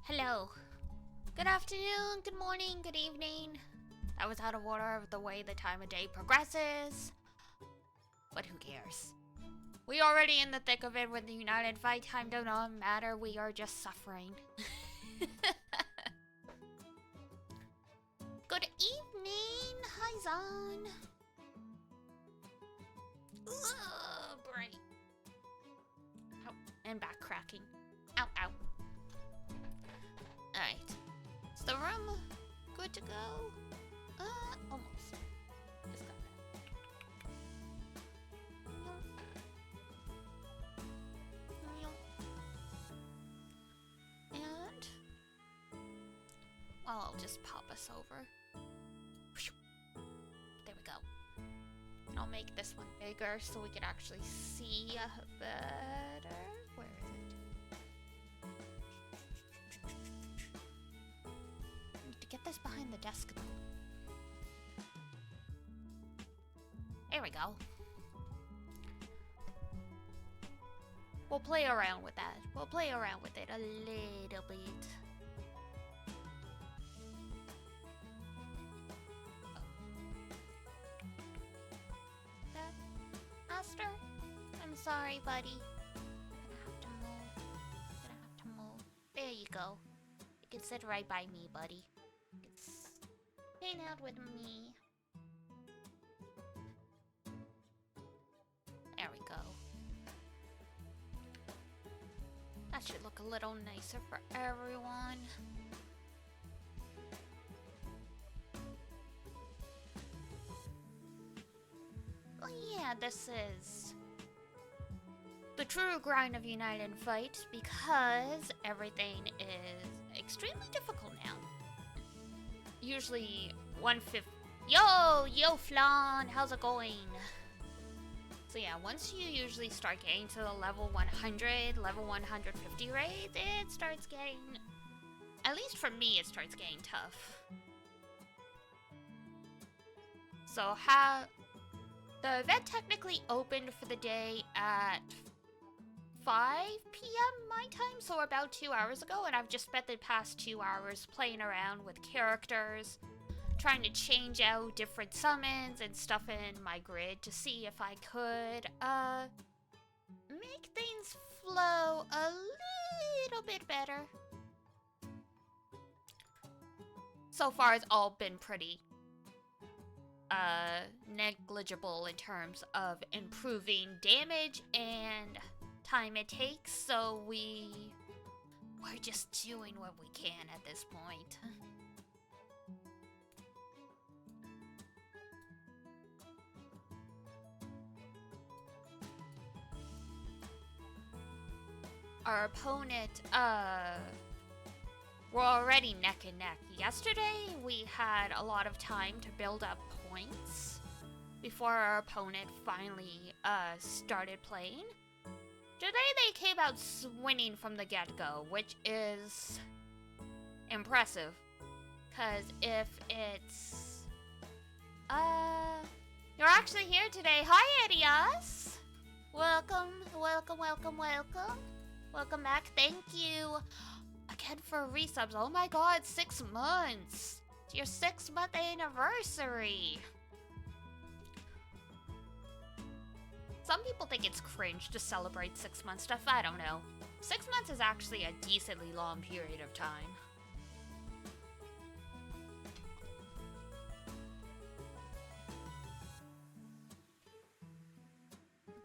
Hello. Good afternoon, good morning, good evening. That was out of order of the way the time of day progresses. But who cares? We already in the thick of it with the United Fight. Time does not matter. We are just suffering. Good evening. Hi, Zon. Ugh, brain. Ow. And back cracking. Ow, ow. Alright. Is the room good to go? Almost. Just got that. And I'll just pop us over. There we go. And I'll make this one bigger so we can actually see better. Where is it? I need to get this behind the desk though. There we go. We'll play around with that. We'll play around with it a little bit. Master? I'm sorry, buddy. Gonna have to move. There you go. You can sit right by me, buddy. You can hang out with me. There we go. That should look a little nicer for everyone. Well, yeah, this is the true grind of United Fight because everything is extremely difficult now. Usually 1/5. Yo, Flan, how's it going? So yeah, once you usually start getting to the level 100, level 150 raids, it starts getting, at least for me, it starts getting tough. So the event technically opened for the day at 5 p.m. my time, so about 2 hours ago, and I've just spent the past 2 hours playing around with characters, trying to change out different summons and stuff in my grid to see if I could make things flow a little bit better. So far it's all been pretty negligible in terms of improving damage and time it takes, so we're just doing what we can at this point. Our opponent, we're already neck and neck. Yesterday, we had a lot of time to build up points before our opponent finally, started playing. Today, they came out winning from the get-go, which is impressive. Because if it's... You're actually here today. Hi, Arias! Welcome. Welcome back. Thank you again for resubs. Oh my god, 6 months. It's your 6-month anniversary. Some people think it's cringe to celebrate 6 month stuff. I don't know. 6 months is actually a decently long period of time.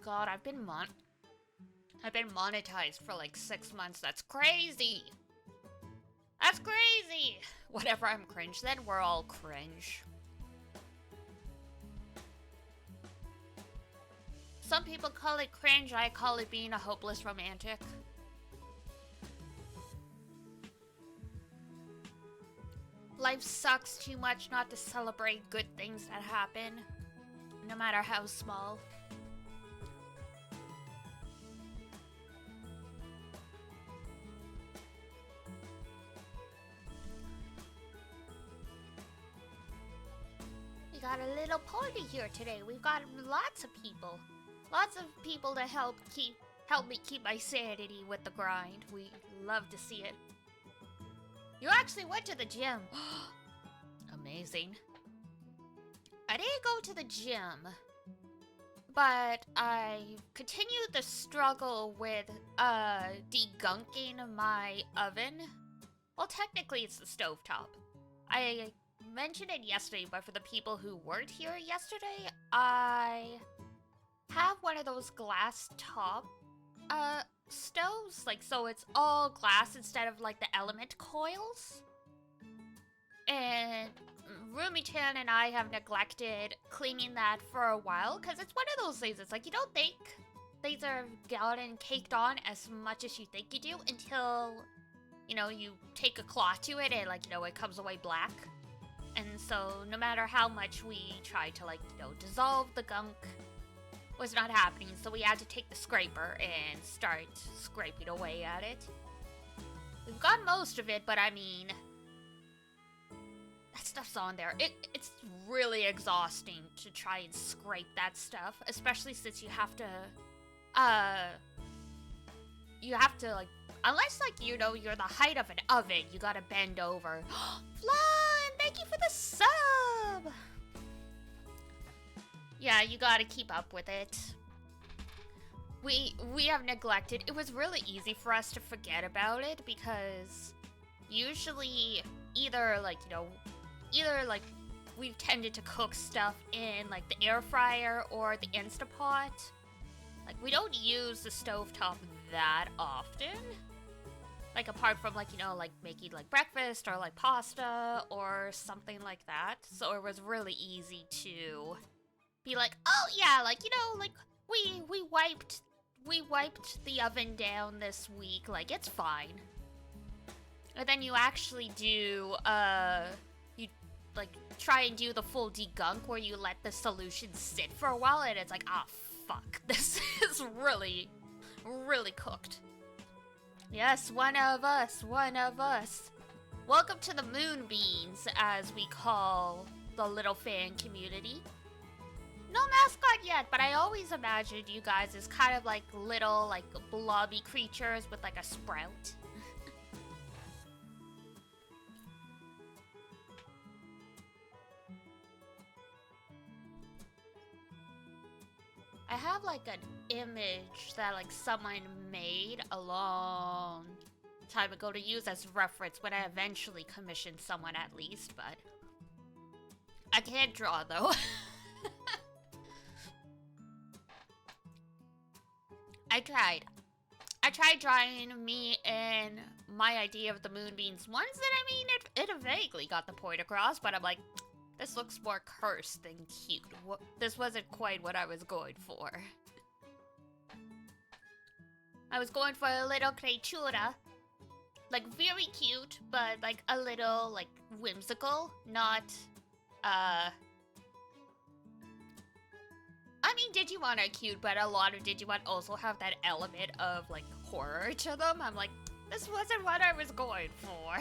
God, I've been monetized for like 6 months. That's crazy. That's crazy. Whatever, I'm cringe. Then we're all cringe. Some people call it cringe. I call it being a hopeless romantic. Life sucks too much not to celebrate good things that happen, no matter how small. We got a little party here today. We've got lots of people. Lots of people to help me keep my sanity with the grind. We love to see it. You actually went to the gym. Amazing. I didn't go to the gym, but I continued the struggle with degunking my oven. Well, technically it's the stovetop. I mentioned it yesterday, but for the people who weren't here yesterday, I have one of those glass top stoves, like, so it's all glass instead of like the element coils. And Rumitan and I have neglected cleaning that for a while, because it's one of those things, it's like you don't think things are gotten caked on as much as you think you do until, you know, you take a cloth to it and, like, you know, it comes away black. And so no matter how much we tried to, like, you know, dissolve the gunk, was not happening, so we had to take the scraper and start scraping away at it. We've got most of it, but I mean, that stuff's on there. It's really exhausting to try and scrape that stuff, especially since you have to, like, unless, like, you know, you're the height of an oven, you gotta bend over. Flan, thank you for the sub! Yeah, you gotta keep up with it. We have neglected. It was really easy for us to forget about it because usually either, like, you know, we've tended to cook stuff in, like, the air fryer or the Instapot. Like, we don't use the stovetop that often. Like, apart from, like, you know, like, making, like, breakfast or, like, pasta or something like that. So it was really easy to be like, oh yeah, like, you know, like, we wiped the oven down this week, like, it's fine. And then you actually do, you, like, try and do the full degunk where you let the solution sit for a while and it's like, ah, fuck, this is really, really cooked. Yes, one of us. Welcome to the Moonbeans, as we call the little fan community. No mascot yet, but I always imagined you guys as kind of like little, like, blobby creatures with, like, a sprout. I have, like, an image that, like, someone made a long time ago to use as reference when I eventually commissioned someone, at least, but I can't draw, though. I tried drawing me and my idea of the Moonbeams once, and I mean, it vaguely got the point across, but I'm like, this looks more cursed than cute. This wasn't quite what I was going for. I was going for a little creatura. Like, very cute, but, like, a little, like, whimsical, not, I mean, Digimon are cute, but a lot of Digimon also have that element of, like, horror to them. I'm like, this wasn't what I was going for.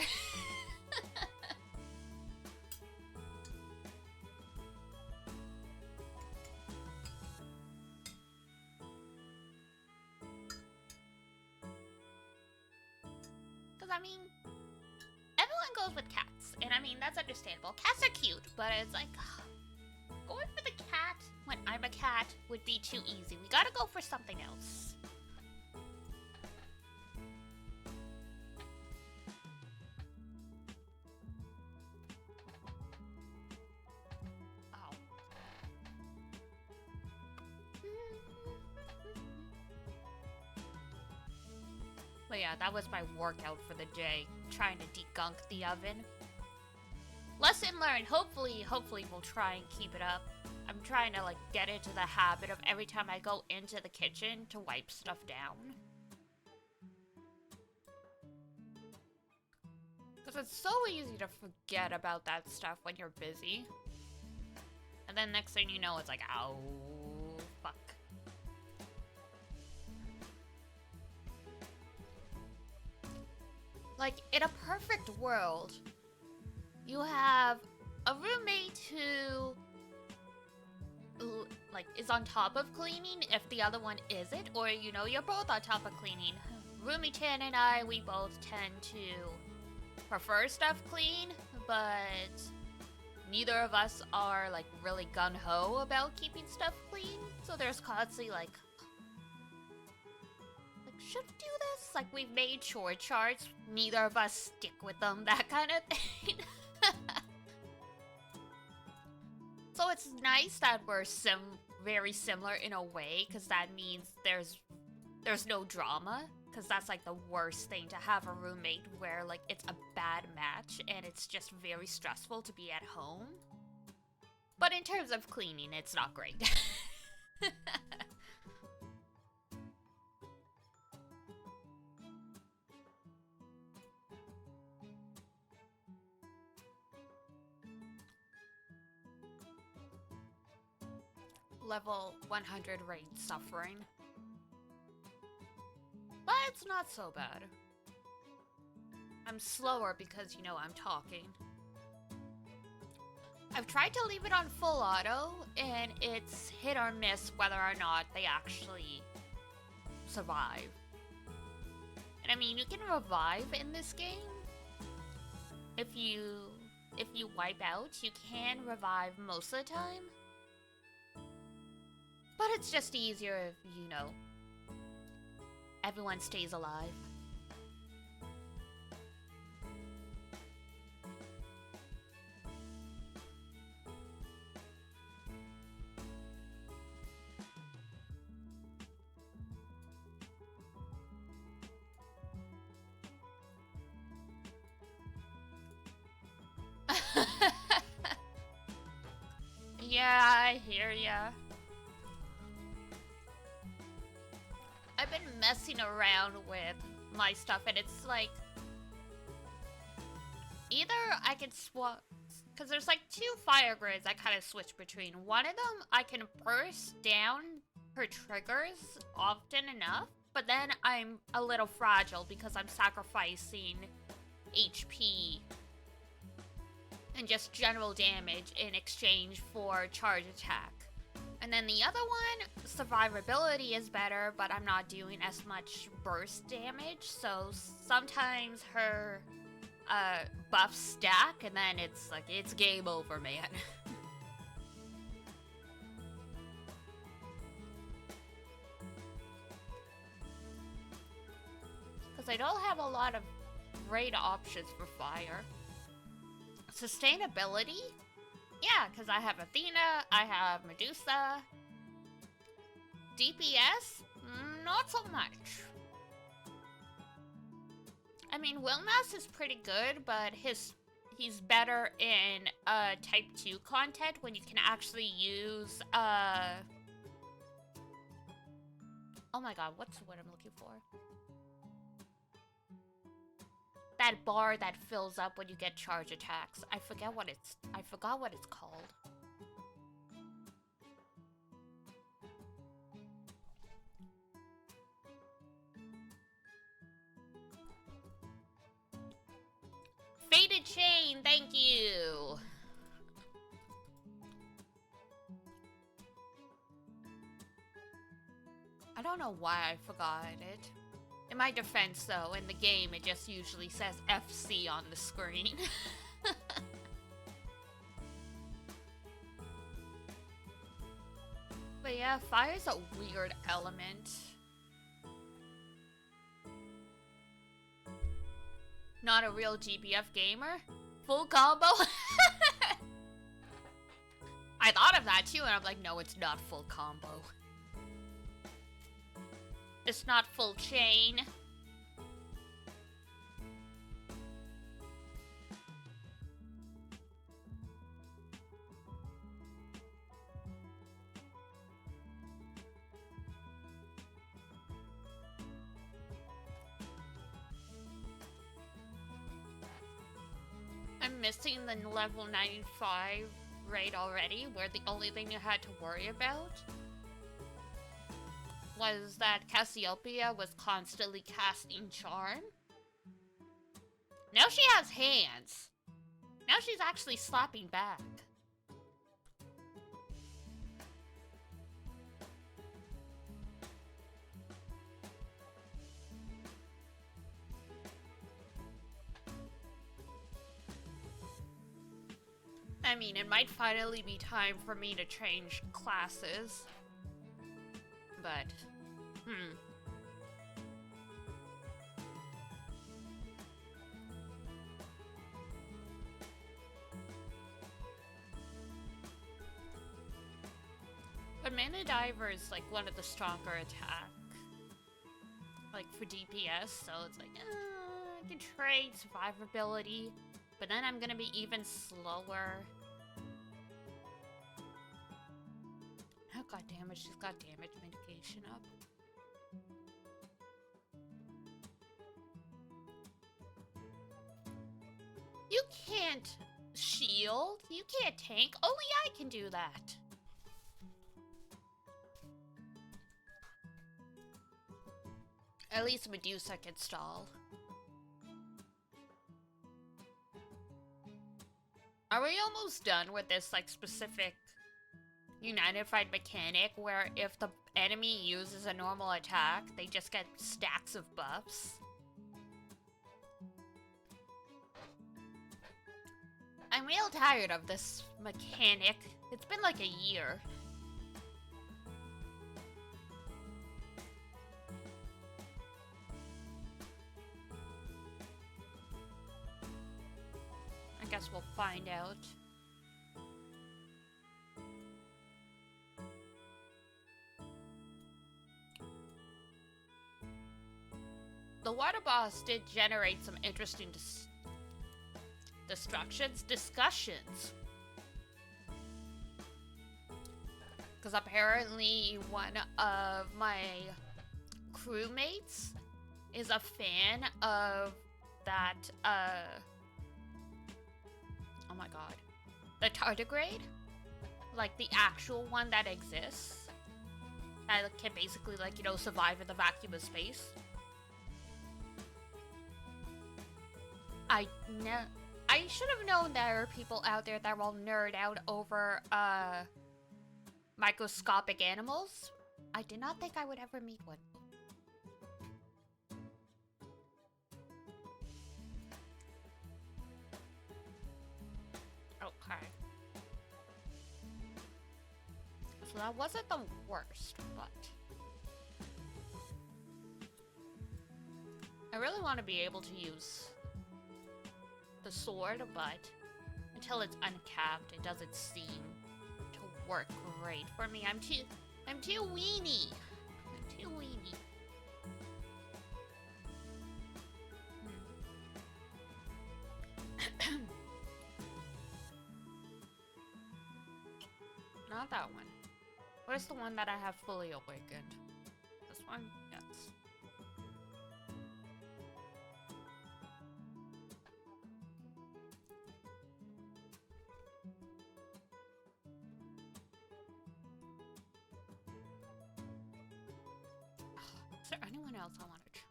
Because, I mean, everyone goes with cats, and I mean, that's understandable. Cats are cute, but it's like, going for the cat when I'm a cat would be too easy. We gotta go for something else. Oh. But yeah, that was my workout for the day, trying to degunk the oven. Lesson learned. Hopefully we'll try and keep it up. I'm trying to, like, get into the habit of every time I go into the kitchen to wipe stuff down. Because it's so easy to forget about that stuff when you're busy. And then next thing you know, it's like, ow, fuck. Like, in a perfect world, you have a roommate who, like, is on top of cleaning if the other one isn't, or, you know, you're both on top of cleaning. Roomitan and I, we both tend to prefer stuff clean, but neither of us are like really gung-ho about keeping stuff clean. So there's constantly like should we do this? Like, we've made chore charts, neither of us stick with them, that kind of thing. So it's nice that we're very similar in a way, because that means there's no drama, because that's like the worst thing, to have a roommate where like it's a bad match and it's just very stressful to be at home. But in terms of cleaning, it's not great. Level 100 raid suffering. But it's not so bad. I'm slower because, you know, I'm talking. I've tried to leave it on full auto, and it's hit or miss whether or not they actually survive. And I mean, you can revive in this game. If you wipe out, you can revive most of the time. But it's just easier if, you know, everyone stays alive. Yeah, I hear ya. I've been messing around with my stuff, and it's like, either I can swap, because there's like 2 fire grids I kind of switch between. One of them, I can burst down her triggers often enough, but then I'm a little fragile because I'm sacrificing HP and just general damage in exchange for charge attack. And then the other one, survivability is better, but I'm not doing as much burst damage, so sometimes her buffs stack, and then it's like, it's game over, man. Because I don't have a lot of great options for fire. Sustainability? Yeah, because I have Athena, I have Medusa. DPS? Not so much. I mean, Wilmas is pretty good, but he's better in Type 2 content when you can actually use, oh my god, what's the word I'm looking for? That bar that fills up when you get charge attacks. I forgot what it's called. Faded chain, thank you. I don't know why I forgot it. In my defense, though, in the game, it just usually says FC on the screen. But yeah, fire's a weird element. Not a real GBF gamer? Full combo? I thought of that too, and I'm like, no, it's not full combo. It's not full chain. I'm missing the level 95 raid already, where the only thing you had to worry about was that Cassiopeia was constantly casting charm. Now she has hands. Now she's actually slapping back. I mean, it might finally be time for me to change classes. But, But Mana Diver is like one of the stronger attack, like for DPS, so it's like, I can trade survivability, but then I'm gonna be even slower. Oh god damn it, she's got damage mitigation up. You can't shield, you can't tank, only I can do that. At least Medusa can stall. Are we almost done with this, like, specific United Fight mechanic where if the enemy uses a normal attack, they just get stacks of buffs? I'm real tired of this mechanic. It's been like a year. I guess we'll find out. The water boss did generate some interesting discussions. Because apparently one of my crewmates is a fan of that, oh my god. The tardigrade? Like, the actual one that exists. That can basically, like, you know, survive in the vacuum of space. I should have known there are people out there that will nerd out over, microscopic animals. I did not think I would ever meet one. Okay. So that wasn't the worst, but I really want to be able to use the sword, but until it's uncapped, it doesn't seem to work great for me. I'm too weenie. I'm too weenie. Not that one. Where's the one that I have fully awakened? This one? Yes. Is there anyone else I want to try?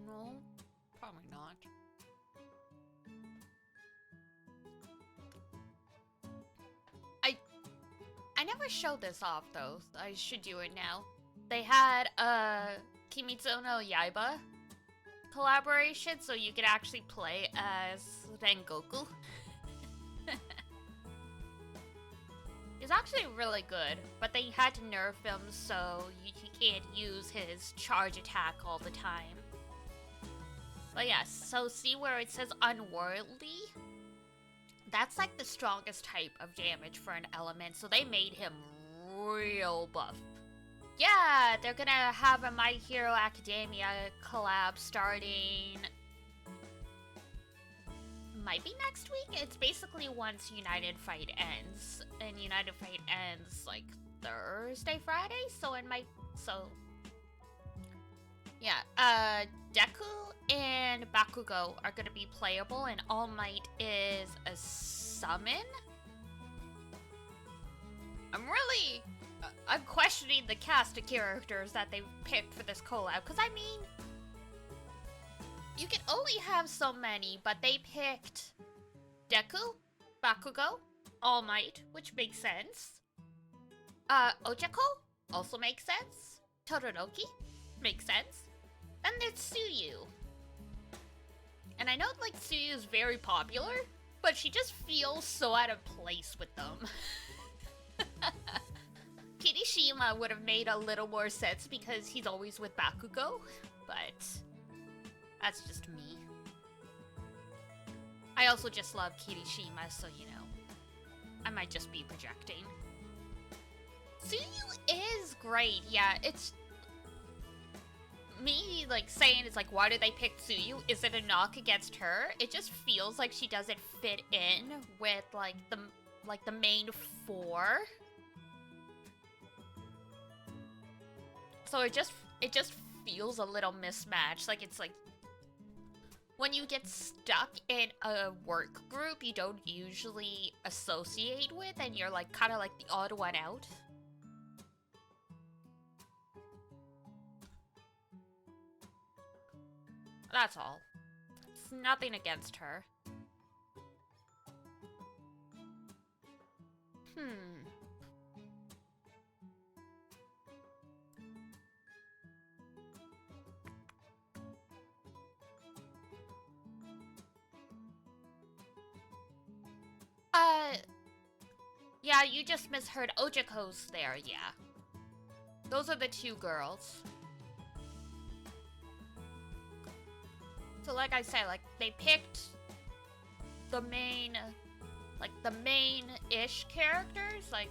No, probably not. I never showed this off though. I should do it now. They had Kimetsu no Yaiba collaboration, so you could actually play as Rengoku. He's actually really good, but they had to nerf him so he can't use his charge attack all the time. But yes, so see where it says unworldly? That's like the strongest type of damage for an element, so they made him real buff. Yeah, they're gonna have a My Hero Academia collab starting... might be next week? It's basically once United Fight ends. And United Fight ends, like, Thursday, Friday? So it might... so... yeah, Deku and Bakugo are gonna be playable, and All Might is a summon? I'm questioning the cast of characters that they picked for this collab, because I mean, you can only have so many, but they picked Deku, Bakugo, All Might, which makes sense. Ochako also makes sense. Todoroki makes sense. Then there's Tsuyu. And I know, like, Tsuyu is very popular, but she just feels so out of place with them. Kirishima would have made a little more sense because he's always with Bakugo, but that's just me. I also just love Kirishima, so you know, I might just be projecting. Tsuyu is great, yeah, it's... Me, like, saying it's like, why did they pick Tsuyu? Is it a knock against her? It just feels like she doesn't fit in with, like, the main four. So it just feels a little mismatched. Like, it's like, when you get stuck in a work group you don't usually associate with, and you're, like, kind of like the odd one out. That's all. It's nothing against her. Yeah, you just misheard. Ojako's there, yeah. Those are the two girls. So like I said, like, they picked the main, like, the main-ish characters, like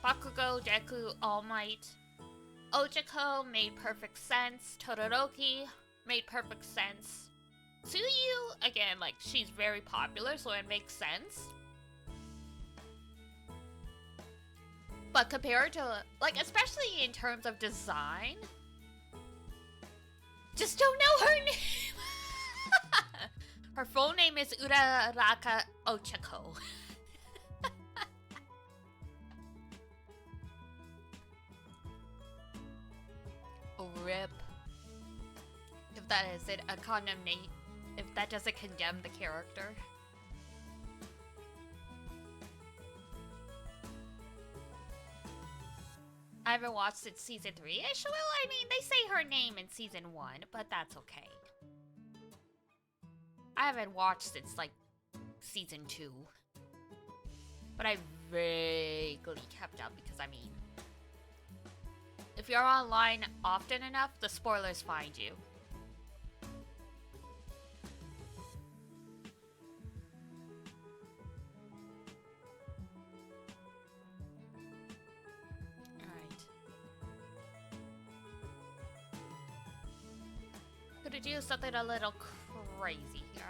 Bakugo, Deku, All Might. Ojako made perfect sense. Todoroki made perfect sense. Tsuyu, again, like, she's very popular, so it makes sense. But compared to, like, especially in terms of design, just don't know her name. Her full name is Uraraka Ochako. RIP. If that isn't a condemnation, if that doesn't condemn the character. I haven't watched since season 3-ish. Well, I mean, they say her name in season 1, but that's okay. I haven't watched since, like, season 2. But I vaguely kept up because, I mean, if you're online often enough, the spoilers find you. Could do something a little crazy here.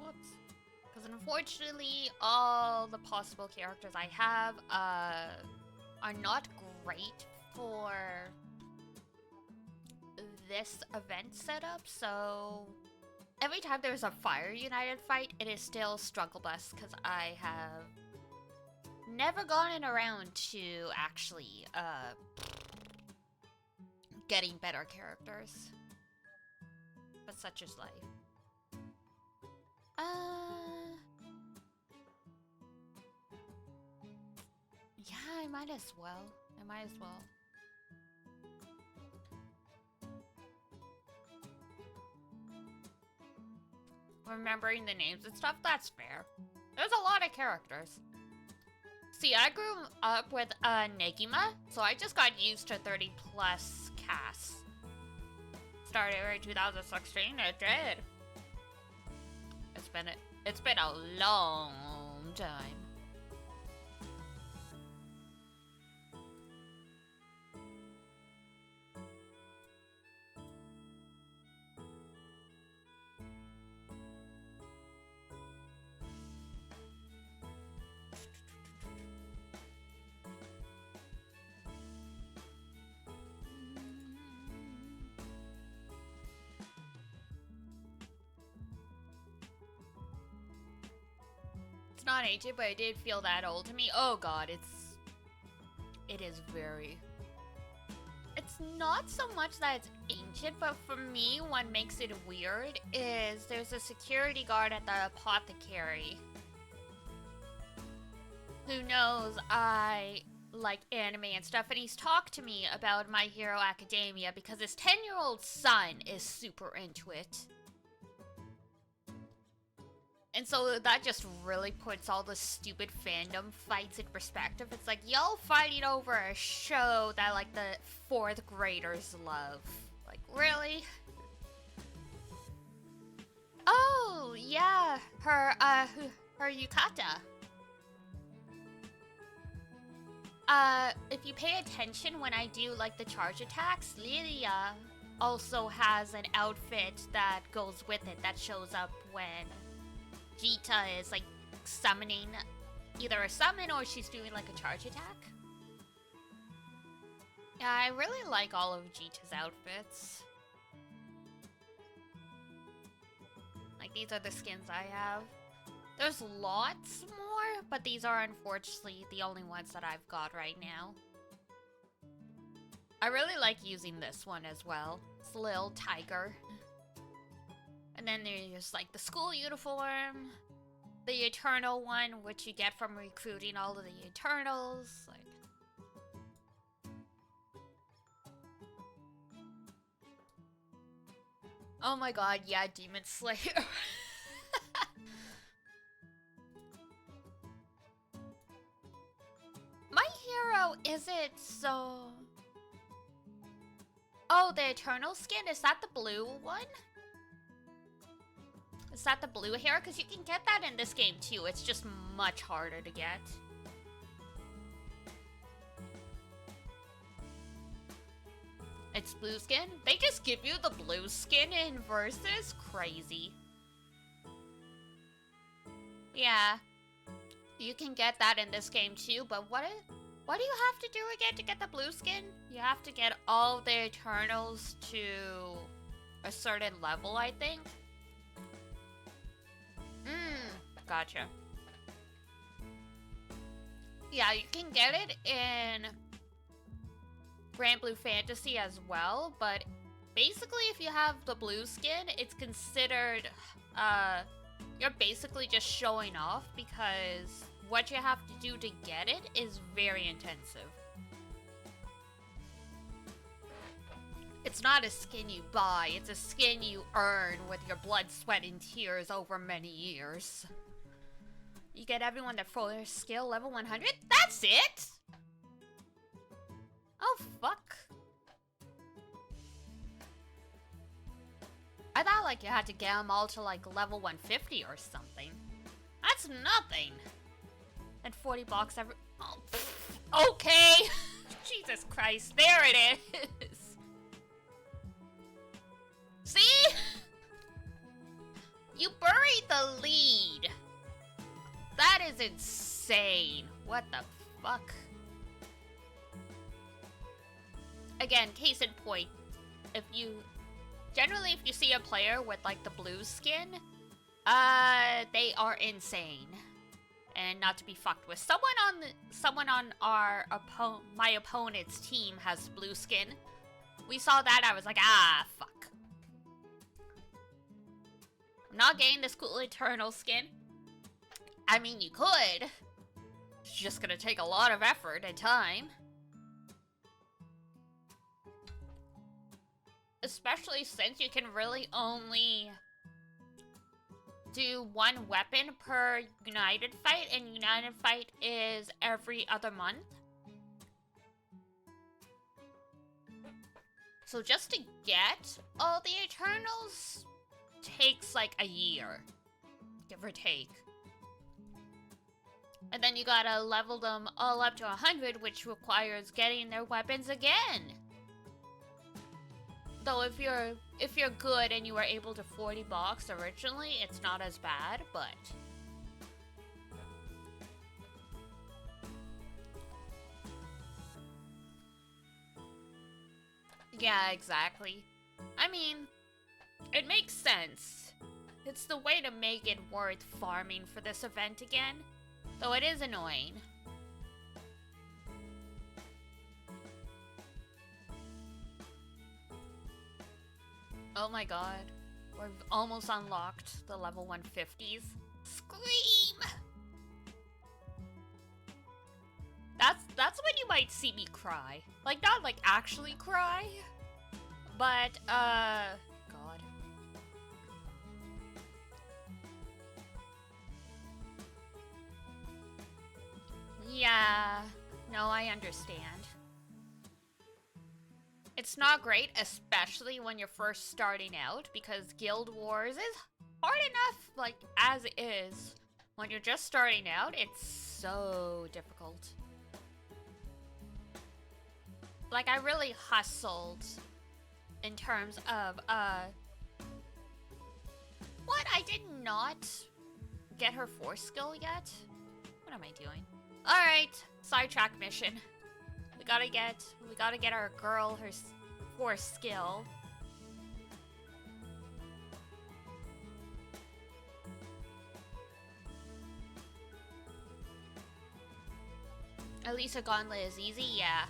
Whoops. Because unfortunately, all the possible characters I have are not great for this event setup, so every time there's a Fire United fight, it is still Struggle Bus, because I have never gotten around to actually, getting better characters. But such is life. Yeah, I might as well. Remembering the names and stuff, that's fair. There's a lot of characters. See, I grew up with Negima, so I just got used to 30 plus casts. Started in 2016, it did. It's been a long time. Not aged, but it did feel that old to me. Oh god, it is very... It's it's not so much that it's ancient, but for me, what makes it weird is there's a security guard at the apothecary who knows I like anime and stuff, and he's talked to me about My Hero Academia because his 10-year-old son is super into it. And so that just really puts all the stupid fandom fights in perspective. It's like, y'all fighting over a show that, like, the 4th graders love. Like, really? Oh, yeah. Her yukata. If you pay attention when I do, like, the charge attacks, Lilia also has an outfit that goes with it that shows up when Jita is, like, summoning either a summon or she's doing, like, a charge attack. Yeah, I really like all of Jita's outfits. Like, these are the skins I have. There's lots more, but these are unfortunately the only ones that I've got right now. I really like using this one as well. It's a little tiger. And then there's, like, the school uniform, the Eternal one, which you get from recruiting all of the Eternals. Like, oh my god, yeah, Demon Slayer. My Hero isn't so... Oh, the Eternal skin? Is that the blue one? Is that the blue hair? Because you can get that in this game too. It's just much harder to get. It's blue skin? They just give you the blue skin in Versus? Crazy. Yeah. You can get that in this game too, but what do you have to do again to get the blue skin? You have to get all the Eternals to a certain level, I think. Gotcha. Yeah, you can get it in GRANBLUE FANTASY as well, but basically if you have the blue skin, it's considered, you're basically just showing off because what you have to do to get it is very intensive. It's not a skin you buy, it's a skin you earn with your blood, sweat, and tears over many years. You get everyone to full skill level 100? That's it? Oh, fuck. I thought, like, you had to get them all to, like, level 150 or something. That's nothing. And 40 bucks every... Oh, pfft. Okay. Jesus Christ. There it is. See? You buried the lead. That is insane. What the fuck? Again, case in point, generally if you see a player with, like, the blue skin, they are insane. And not to be fucked with. Someone on my opponent's team has blue skin. We saw that, I was like, ah, fuck. I'm not getting this cool Eternal skin. I mean, you could. It's just gonna take a lot of effort and time. Especially since you can really only do one weapon per United fight, and United fight is every other month. So just to get all the Eternals takes like a year, give or take. And then you gotta level them all up to 100, which requires getting their weapons again. Though if you're good and you were able to 40 bucks originally, it's not as bad, but yeah, exactly. I mean, it makes sense. It's the way to make it worth farming for this event again, though it is annoying. Oh my god. We've almost unlocked the level 150s. Scream! That's when you might see me cry. Like, not like actually cry, but, God. Yeah, no, I understand. It's not great, especially when you're first starting out, because Guild Wars is hard enough, like, as is. When you're just starting out, it's so difficult. Like, I really hustled in terms of, what? I did not get her force skill yet? What am I doing? Alright, sidetrack mission. We gotta get our girl her force skill. At least a gauntlet is easy, yeah.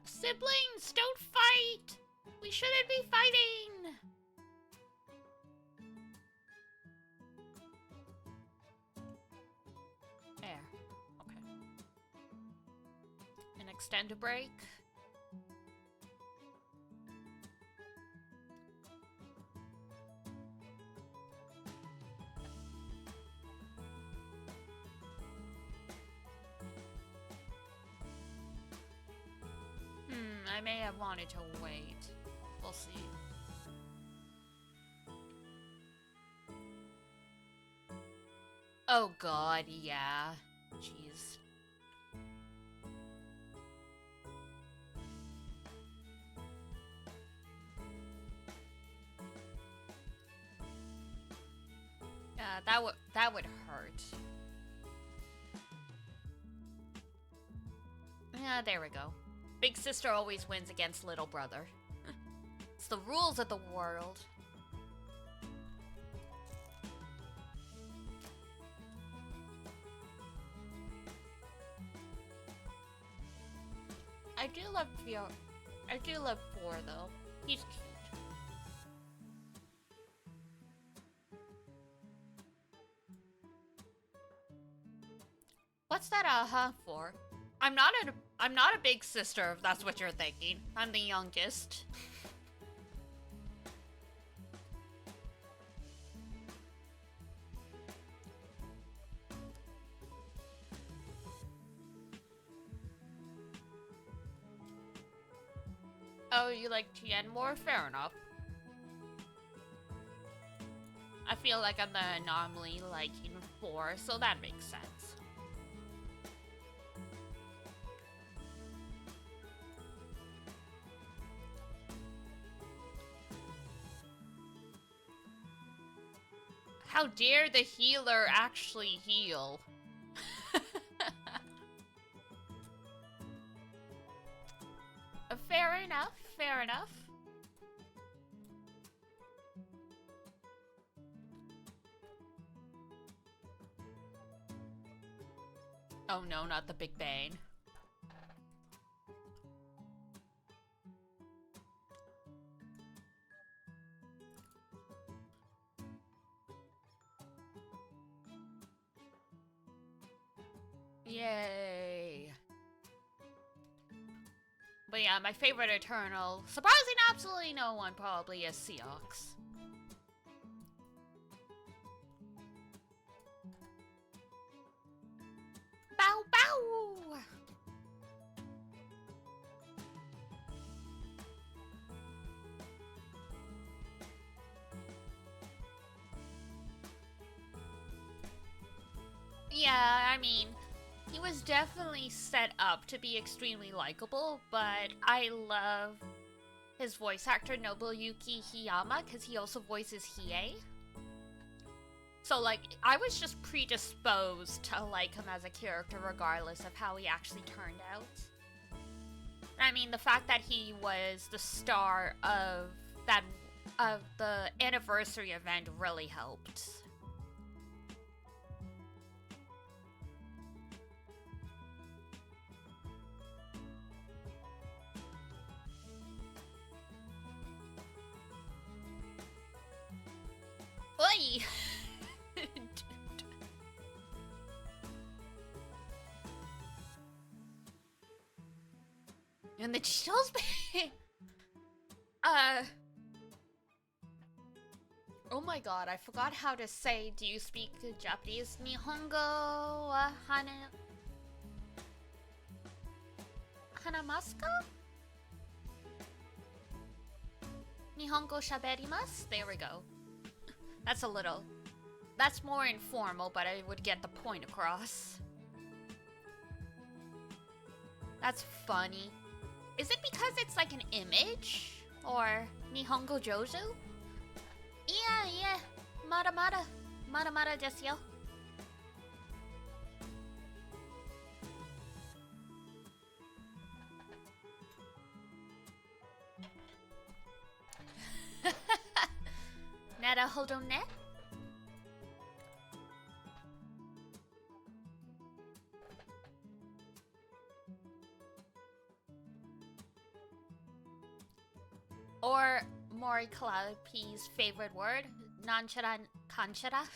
Siblings, don't fight! We shouldn't be fighting! There. Okay. An extended break. I may have wanted to wait. We'll see. Oh god, yeah. Jeez. Yeah, that would hurt. Yeah, there we go. Big sister always wins against little brother. It's the rules of the world. I do love Four though. He's cute. What's that for? I'm not a big sister, if that's what you're thinking. I'm the youngest. Oh, you like Tien more? Fair enough. I feel like I'm the anomaly liking 4, so that makes sense. How dare the healer actually heal? Fair enough, fair enough. Oh no, not the Big Bang. Yay. But yeah, my favorite Eternal, surprising absolutely no one, probably is Seox. Bow bow! Yeah, I mean, He was definitely set up to be extremely likable, but I love his voice actor Nobuyuki Hiyama because he also voices Hiei. So, like, I was just predisposed to like him as a character regardless of how he actually turned out. I mean, the fact that he was the star of the anniversary event really helped. Oi! And the chills. Oh my god, I forgot how to say, do you speak Japanese? Nihongo wa hanamasu ka? Nihongo shaberimasu? There we go. That's more informal, but I would get the point across. That's funny. Is it because it's like an image? Or Nihongo Joju? Yeah. Mada desu yo. Naruhodo ne? Or Mori Calliope's favorite word, nanchara kanchara,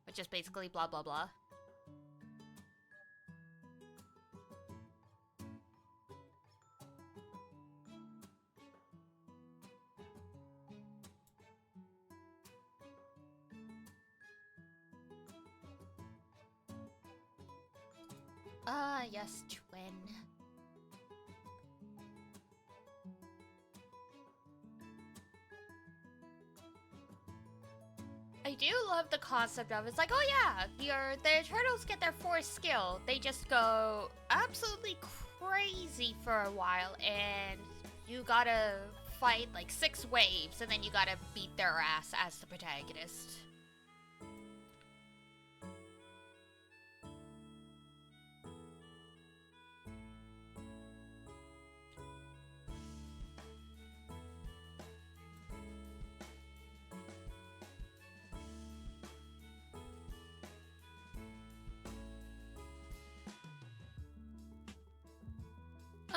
which is basically blah blah blah. Ah, yes, twin. I do love the concept of it's like, oh yeah, the turtles get their fourth skill. They just go absolutely crazy for a while, and you gotta fight like 6 waves, and then you gotta beat their ass as the protagonist.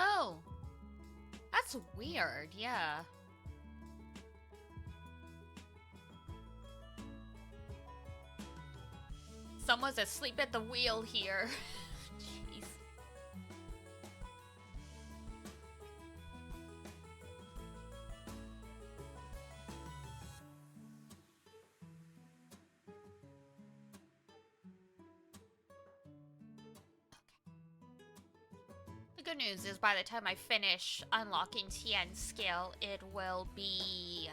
Oh, that's weird, yeah. Someone's asleep at the wheel here. Jeez. The good news is by the time I finish unlocking Tien's skill, it will be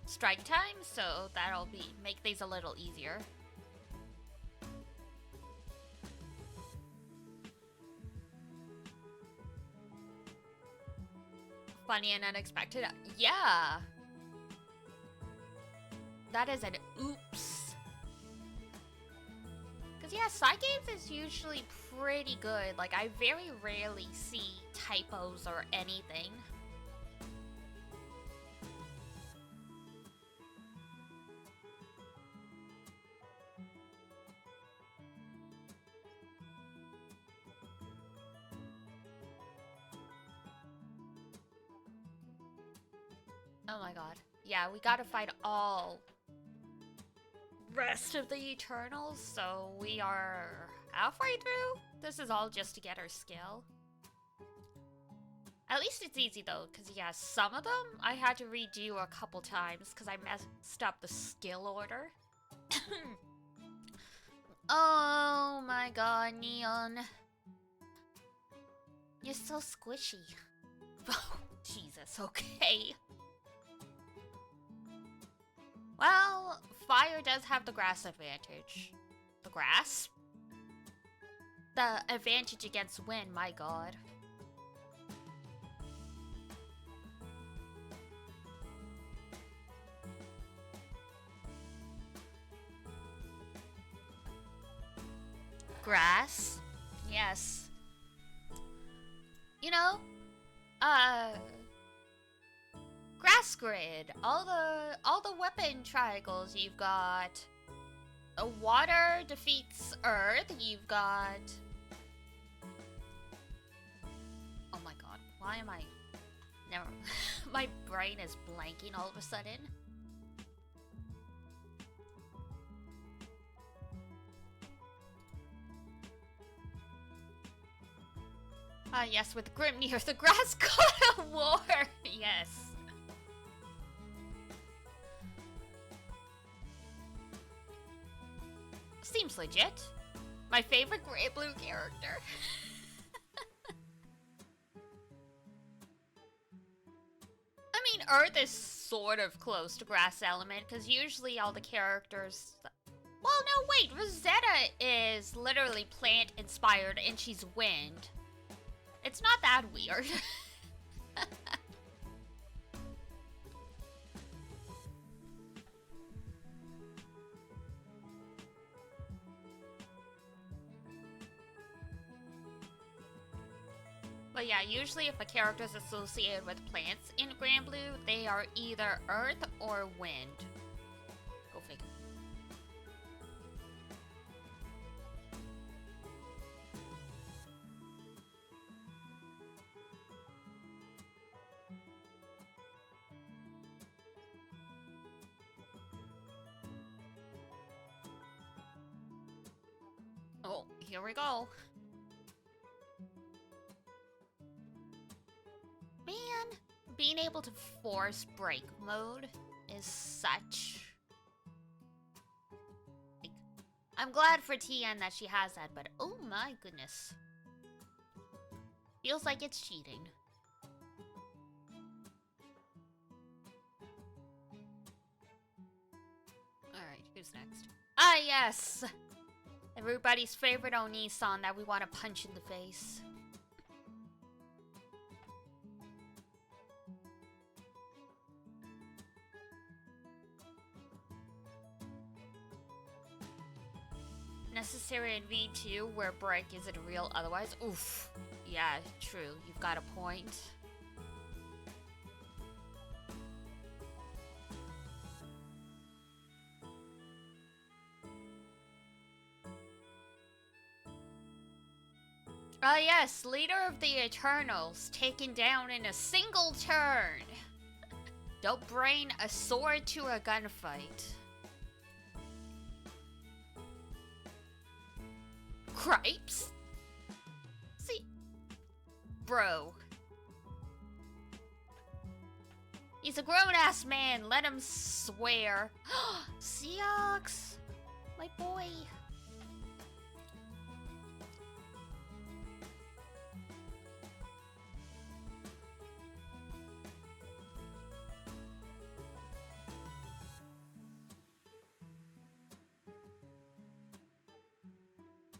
strike time, so that'll make things a little easier. Funny and unexpected. Yeah. That is an oops. Because yeah, side games is usually pretty good. Like, I very rarely see typos or anything. Oh my god. Yeah, we gotta fight all rest of the Eternals, so we are halfway through. This is all just to get our skill. At least it's easy though, because yeah, some of them I had to redo a couple times because I messed up the skill order. Oh my god, Neon. You're so squishy. Oh, Jesus, okay. Well, fire does have the grass advantage. the grass. The advantage against wind, my god. Grass. Yes. You know, grass grid. All the weapon triangles you've got. Water defeats earth. You've got. Oh my god. Why am I? Never. My brain is blanking all of a sudden. Yes, with Grimnir, the grass god of war. Yes. Seems legit. My favorite GRANBLUE character. I mean, Earth is sort of close to grass element, because usually all the characters... Well, no, wait. Rosetta is literally plant inspired, and she's wind. It's not that weird. But yeah, usually if a character is associated with plants in GRANBLUE, they are either earth or wind. Go figure. Oh, here we go. Man, being able to force break mode is such... Like, I'm glad for TN that she has that, but oh my goodness. Feels like it's cheating. Alright, who's next? Ah, yes! Everybody's favorite Oni-san that we want to punch in the face. Necessary in V2 where break isn't real otherwise. Oof. Yeah, true. You've got a point. Ah yes, leader of the Eternals, taken down in a single turn. Don't bring a sword to a gunfight. Cripes? See? Bro. He's a grown-ass man, let him swear. Seahawks! My boy.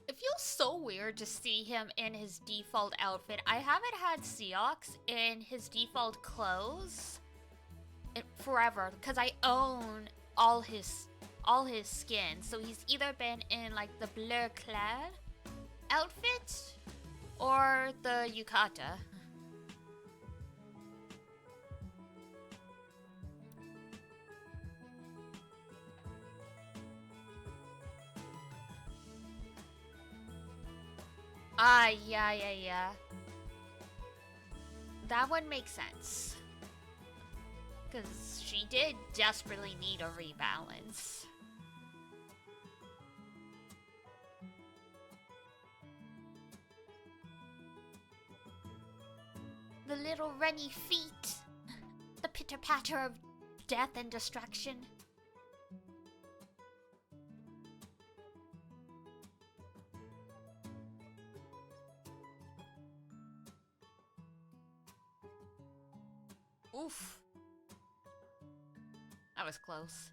It feels so weird to see him in his default outfit. I haven't had Seahawks in his default clothes forever because I own all his skin. So he's either been in like the bleu clad outfit or the yukata. Ah, yeah. That one makes sense. Because she did desperately need a rebalance. The little runny feet. The pitter-patter of death and destruction. Oof. That was close.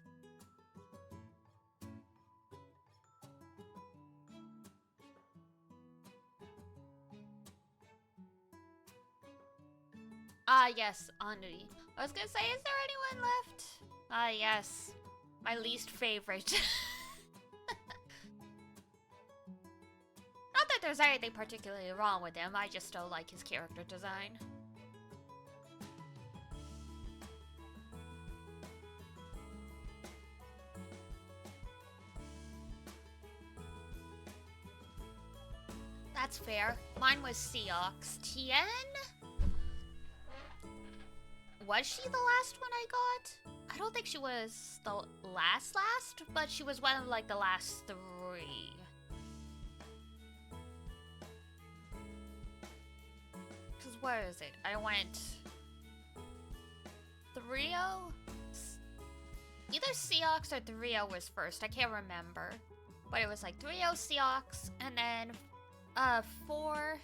Ah, yes, Ennui. I was gonna say, is there anyone left? Ah, yes. My least favorite. Not that there's anything particularly wrong with him, I just don't like his character design. That's fair. Mine was Seox. Tien? Was she the last one I got? I don't think she was the last, but she was one of like the last 3. Cause where is it? I went 3-0? Either Seox or 3-0 was first. I can't remember. But it was like 3-0 Seox and then 4.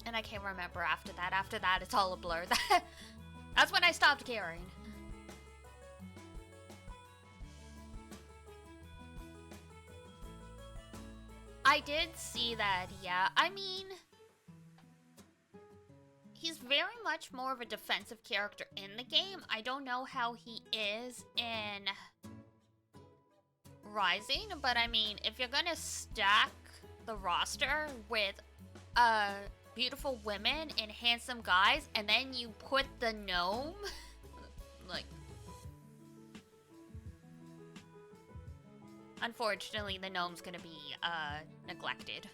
And I can't remember after that. After that, it's all a blur. That's when I stopped caring. I did see that, yeah. I mean, he's very much more of a defensive character in the game. I don't know how he is in Rising, but I mean, if you're gonna stack the roster with beautiful women and handsome guys, and then you put the gnome, like, unfortunately, the gnome's gonna be neglected.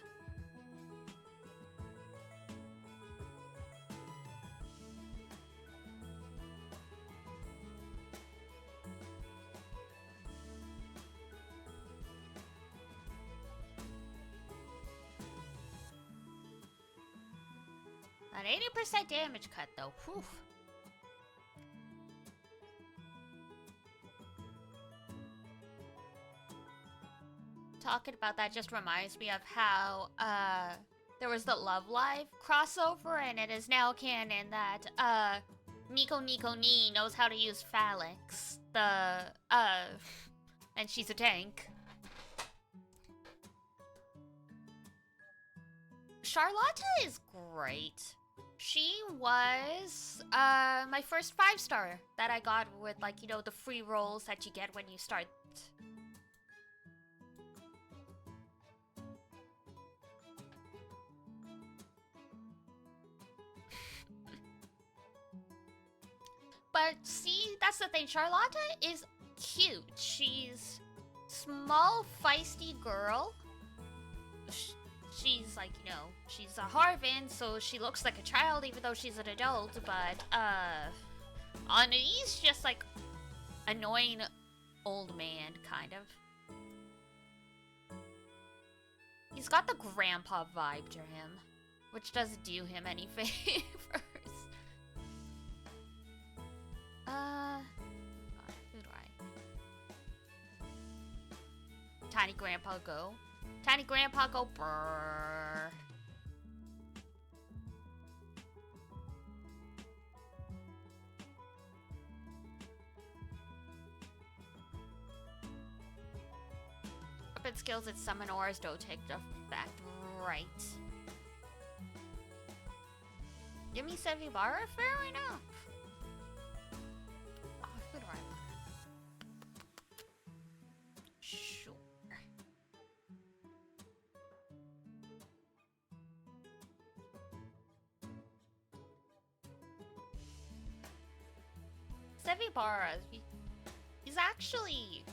An 80% damage cut, though. Whew. Talking about that just reminds me of how there was the Love Live crossover, and it is now canon that Nico Ni knows how to use phalanx. And she's a tank. Charlotta is great. She was my first 5-star that I got with, like, you know, the free rolls that you get when you start. But see, that's the thing. Charlotta is cute. She's small, feisty girl. She's like, you know, she's a Harvin, so she looks like a child even though she's an adult, but, Ani's just like annoying old man, kind of. He's got the grandpa vibe to him, which doesn't do him any favors. Who do I? Tiny Grandpa go. Tiny Grandpa go brrrr. Weapon skills at summon auras don't take effect. Right. Give me Sevibara? Fair enough. Oh, who do I want? Sure. Sevibara, he's actually,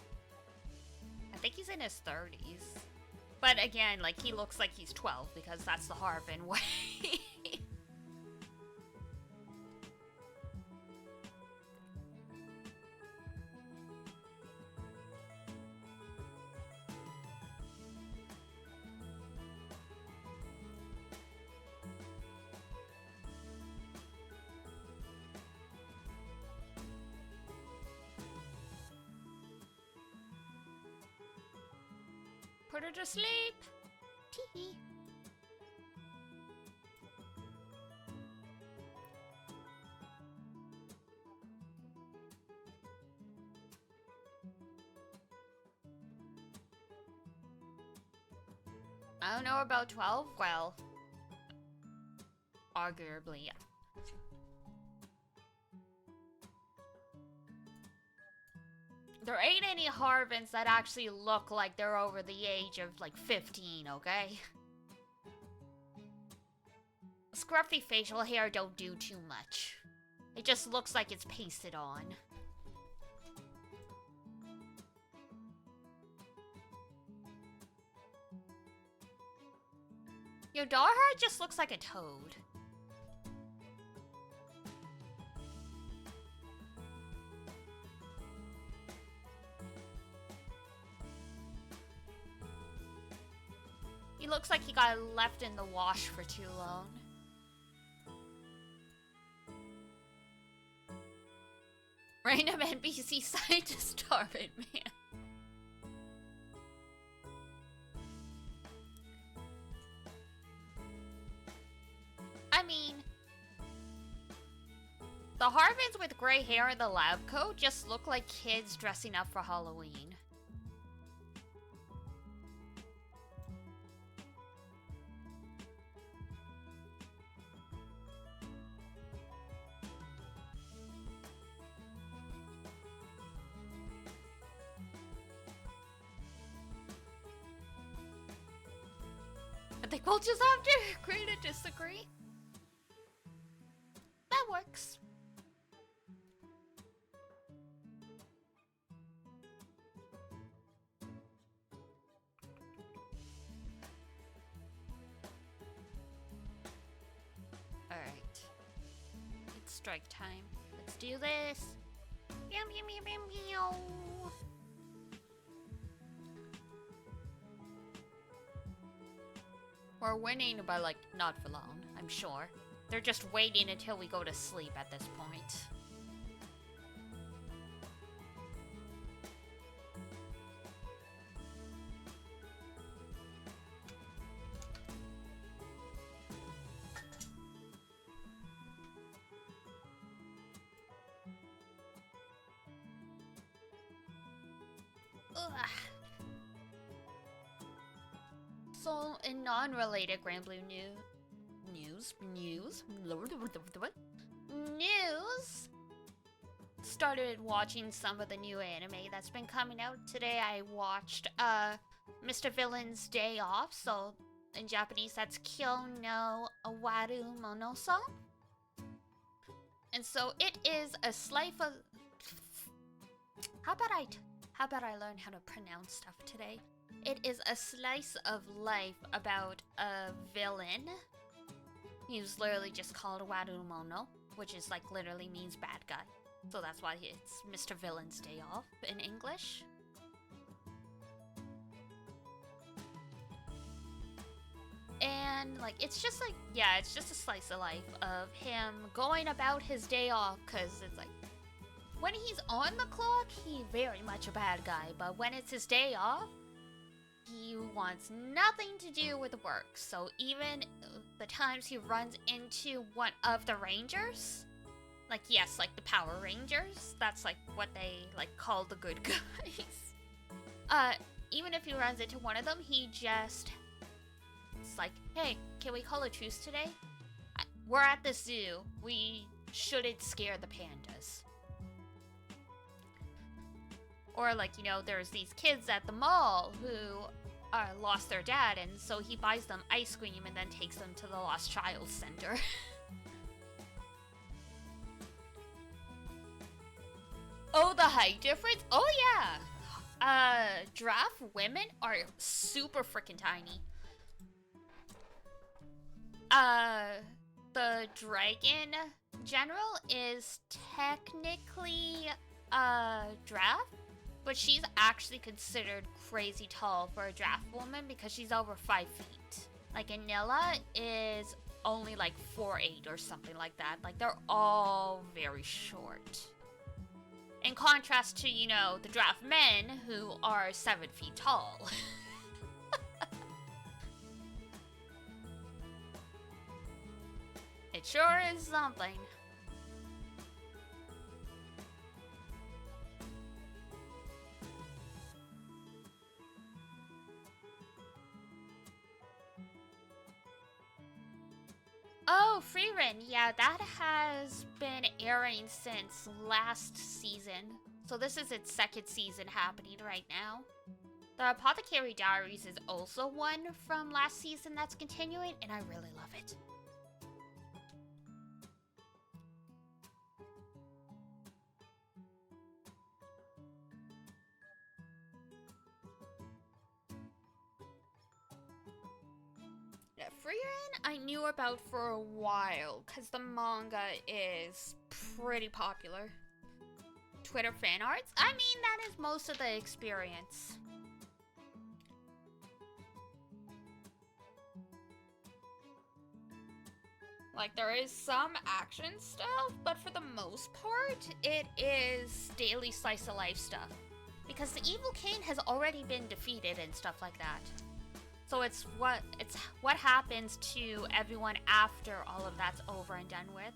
I think he's in his 30s. But again, like, he looks like he's 12 because that's the Harvin way. Put her to sleep. Tee-hee. I don't know about 12. Well, Arguably, yeah. There ain't any Harvins that actually look like they're over the age of, like, 15, okay? Scruffy facial hair don't do too much. It just looks like it's pasted on. Your Darheart just looks like a toad. He looks like he got left in the wash for too long. Random NPC scientist Darvin, man. I mean, the Harvins with gray hair in the lab coat just look like kids dressing up for Halloween. I think we'll just have to agree to disagree. That works. Alright. It's strike time. Let's do this. Meow, meow, meow, meow, meow. We're winning, but, like, not for long, I'm sure. They're just waiting until we go to sleep at this point. Ugh. So, in non-related GRANBLUE news, started watching some of the new anime that's been coming out. Today I watched Mr. Villain's Day Off, so in Japanese that's Kyo no Waru Monoso. And so it is a slice of... How about I learn how to pronounce stuff today? It is a slice of life about a villain. He's literally just called Warumono, which is like literally means bad guy. So that's why it's Mr. Villain's Day Off in English. And like, it's just like, yeah, it's just a slice of life of him going about his day off, because it's like, when he's on the clock, he's very much a bad guy, but when it's his day off, he wants nothing to do with work. So even the times he runs into one of the Rangers, like, yes, like the Power Rangers, that's like what they like call the good guys. Even if he runs into one of them, he just, it's like, hey, can we call a truce today? We're at the zoo. We shouldn't scare the pandas. Or like, you know, there's these kids at the mall who lost their dad, and so he buys them ice cream and then takes them to the Lost Child Center. Oh, the height difference? Oh yeah! Giraffe women are super freaking tiny. The dragon general is technically giraffe, but she's actually considered crazy tall for a giraffe woman because she's over 5 feet. Like, Anilla is only like 4'8" or something like that. Like, they're all very short. In contrast to, you know, the giraffe men who are 7 feet tall. It sure is something. Oh, Freerun, yeah, that has been airing since last season. So this is its second season happening right now. The Apothecary Diaries is also one from last season that's continuing, and I really love it. Yeah, Freerun I knew about for a while, because the manga is pretty popular. Twitter fan arts? I mean, that is most of the experience. Like, there is some action stuff, but for the most part, it is daily slice of life stuff. Because the Evil King has already been defeated and stuff like that. So it's what happens to everyone after all of that's over and done with.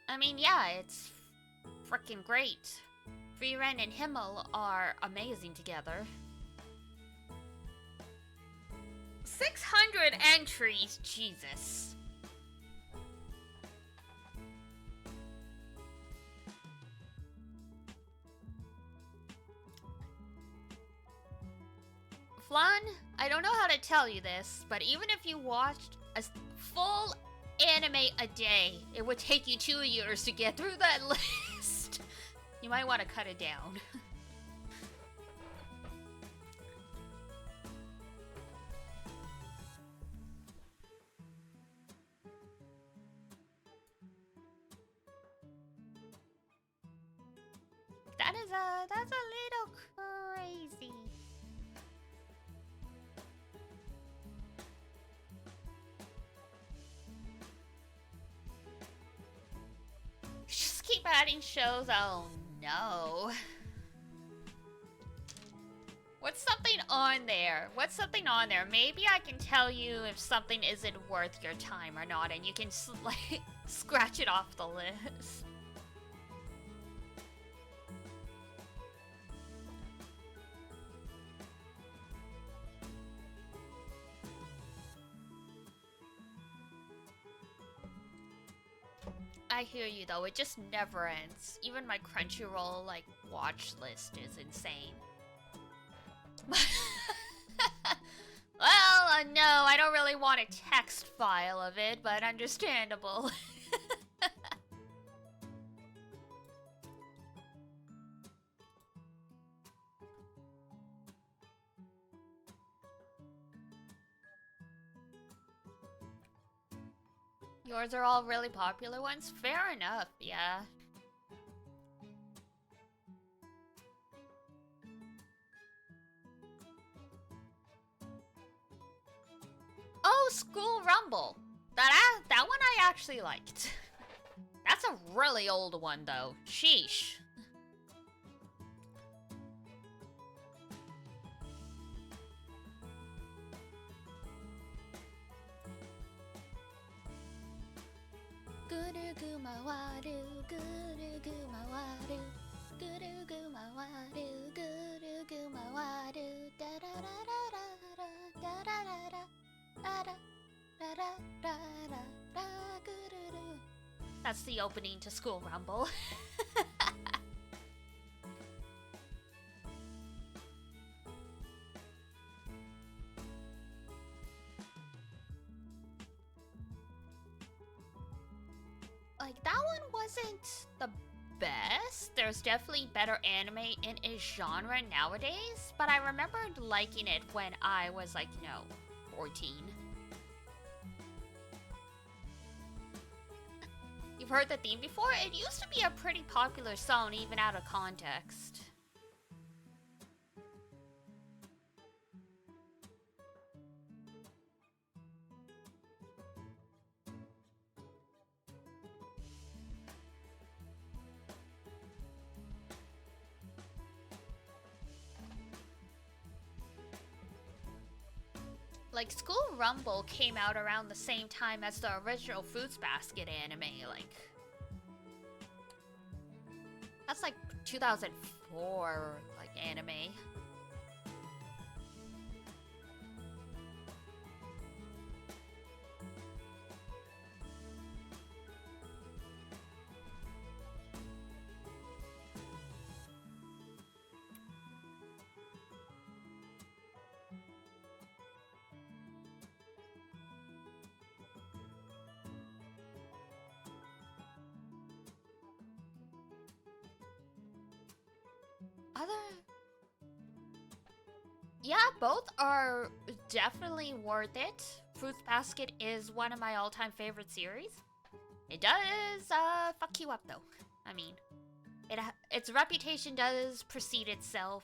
I mean, yeah, it's freaking great. Freerun and Himmel are amazing together. 600 entries, Jesus. Flan, I don't know how to tell you this, but even if you watched a full anime a day, it would take you 2 years to get through that list. You might want to cut it down. That's a little crazy. Just keep adding shows. Oh no. What's something on there? What's something on there? Maybe I can tell you if something isn't worth your time or not, and you can like scratch it off the list. I hear you though, it just never ends. Even my Crunchyroll like watch list is insane. Well, no, I don't really want a text file of it, but understandable. Yours are all really popular ones? Fair enough, yeah. Oh, School Rumble. That one I actually liked. That's a really old one though. Sheesh. That's the opening to School Rumble. Like, that one wasn't the best. There's definitely better anime in its genre nowadays, but I remembered liking it when I was like, 14. You've heard the theme before? It used to be a pretty popular song, even out of context. Like, School Rumble came out around the same time as the original Fruits Basket anime, like... That's like 2004, like, anime. other... Yeah, both are definitely worth it. Fruits Basket is one of my all-time favorite series. It does, fuck you up, though. I mean, its reputation does precede itself.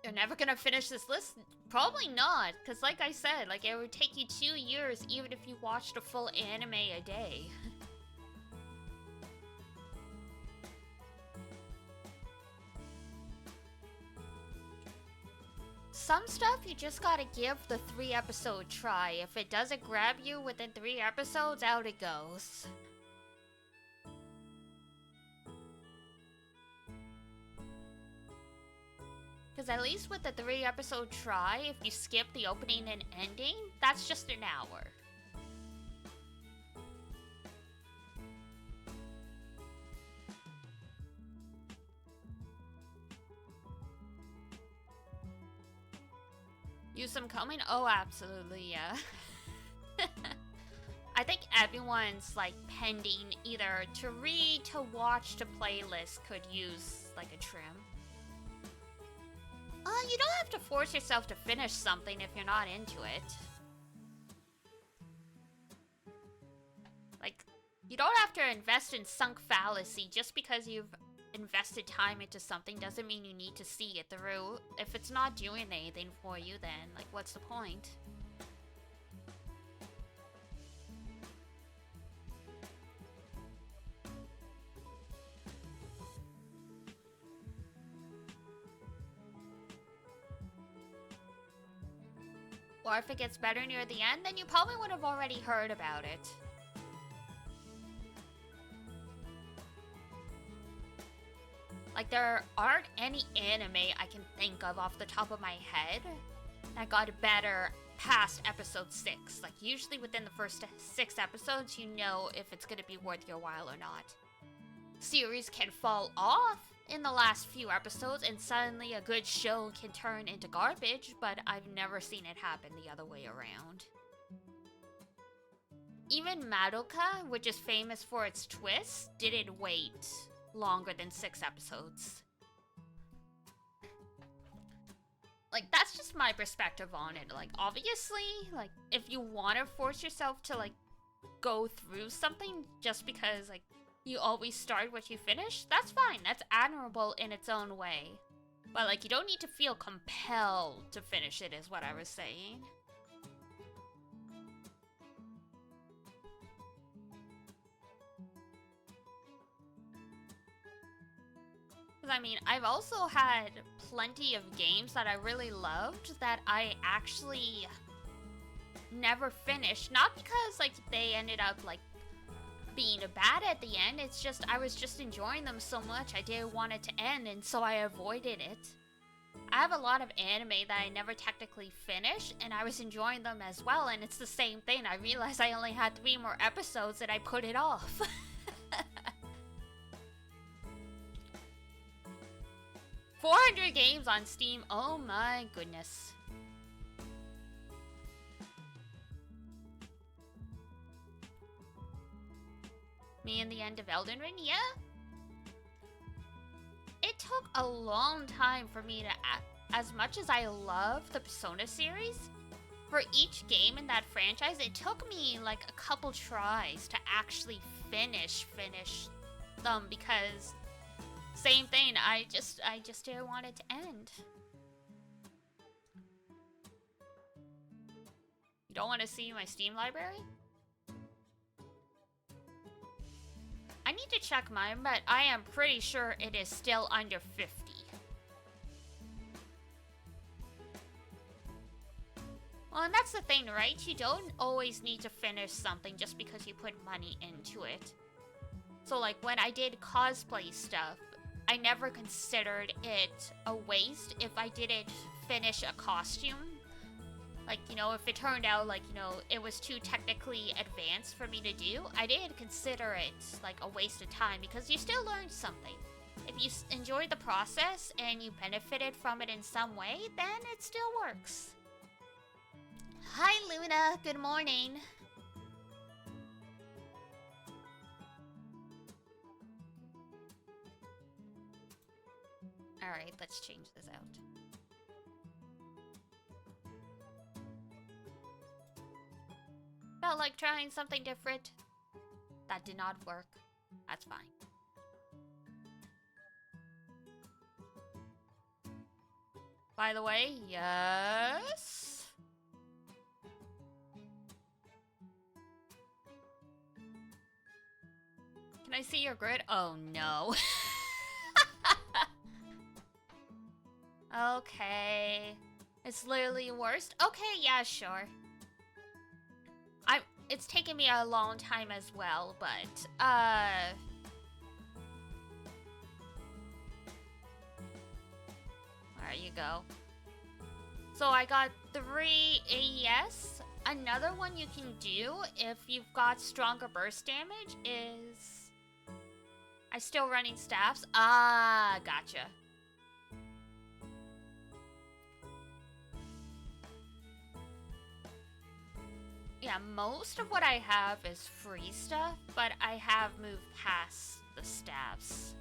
You're never gonna finish this list? Probably not, because like I said, like it would take you 2 years even if you watched a full anime a day. Some stuff you just gotta give the 3-episode try. If it doesn't grab you within 3 episodes, out it goes. Because at least with the 3-episode try, if you skip the opening and ending, that's just an hour. Use some coming? Oh, absolutely, yeah. I think everyone's like pending either to read, to watch, to playlist could use like a trim. You don't have to force yourself to finish something if you're not into it. Like, you don't have to invest in sunk fallacy. Just because you've invested time into something doesn't mean you need to see it through. If it's not doing anything for you, then, like, what's the point? Or if it gets better near the end, then you probably would have already heard about it. Like, there aren't any anime I can think of off the top of my head that got better past episode 6. Like, usually within the first 6 episodes, you know if it's gonna be worth your while or not. Series can fall off in the last few episodes, and suddenly a good show can turn into garbage, but I've never seen it happen the other way around. Even Madoka, which is famous for its twists, didn't wait longer than 6 episodes. Like, that's just my perspective on it. Like, obviously, like, if you want to force yourself to, like, go through something just because, like, you always start what you finish, that's fine. That's admirable in its own way. But, like, you don't need to feel compelled to finish it, is what I was saying. Because, I mean, I've also had plenty of games that I really loved that I actually never finished. Not because, like, they ended up, like, being bad at the end. It's just, I was just enjoying them so much I didn't want it to end, and so I avoided it. I have a lot of anime that I never technically finished, and I was enjoying them as well, and it's the same thing. I realized I only had 3 more episodes and I put it off. 400 games on Steam, oh my goodness. Me and the end of Elden Ring, yeah? It took a long time for me to, as much as I love the Persona series, for each game in that franchise, it took me like a couple tries to actually finish them, because same thing, I just didn't want it to end. You don't want to see my Steam library? I need to check mine, but I am pretty sure it is still under 50. Well, and that's the thing, right? You don't always need to finish something just because you put money into it. So, like, when I did cosplay stuff, I never considered it a waste if I didn't finish a costume. Like, you know, if it turned out, like, you know, it was too technically advanced for me to do, I didn't consider it, like, a waste of time, because you still learned something. if you enjoyed the process and you benefited from it in some way, then it still works. Hi, Luna. Good morning. Alright, let's change this out. Felt like trying something different. That did not work. That's fine. By the way, yes. Can I see your grid? Oh no. Okay. It's literally worst. Okay, yeah, sure. It's taken me a long time as well, but there you go. So I got 3 AES. Another one you can do if you've got stronger burst damage is... I'm still running staffs. Ah, gotcha. Yeah, most of what I have is free stuff, but I have moved past the staffs.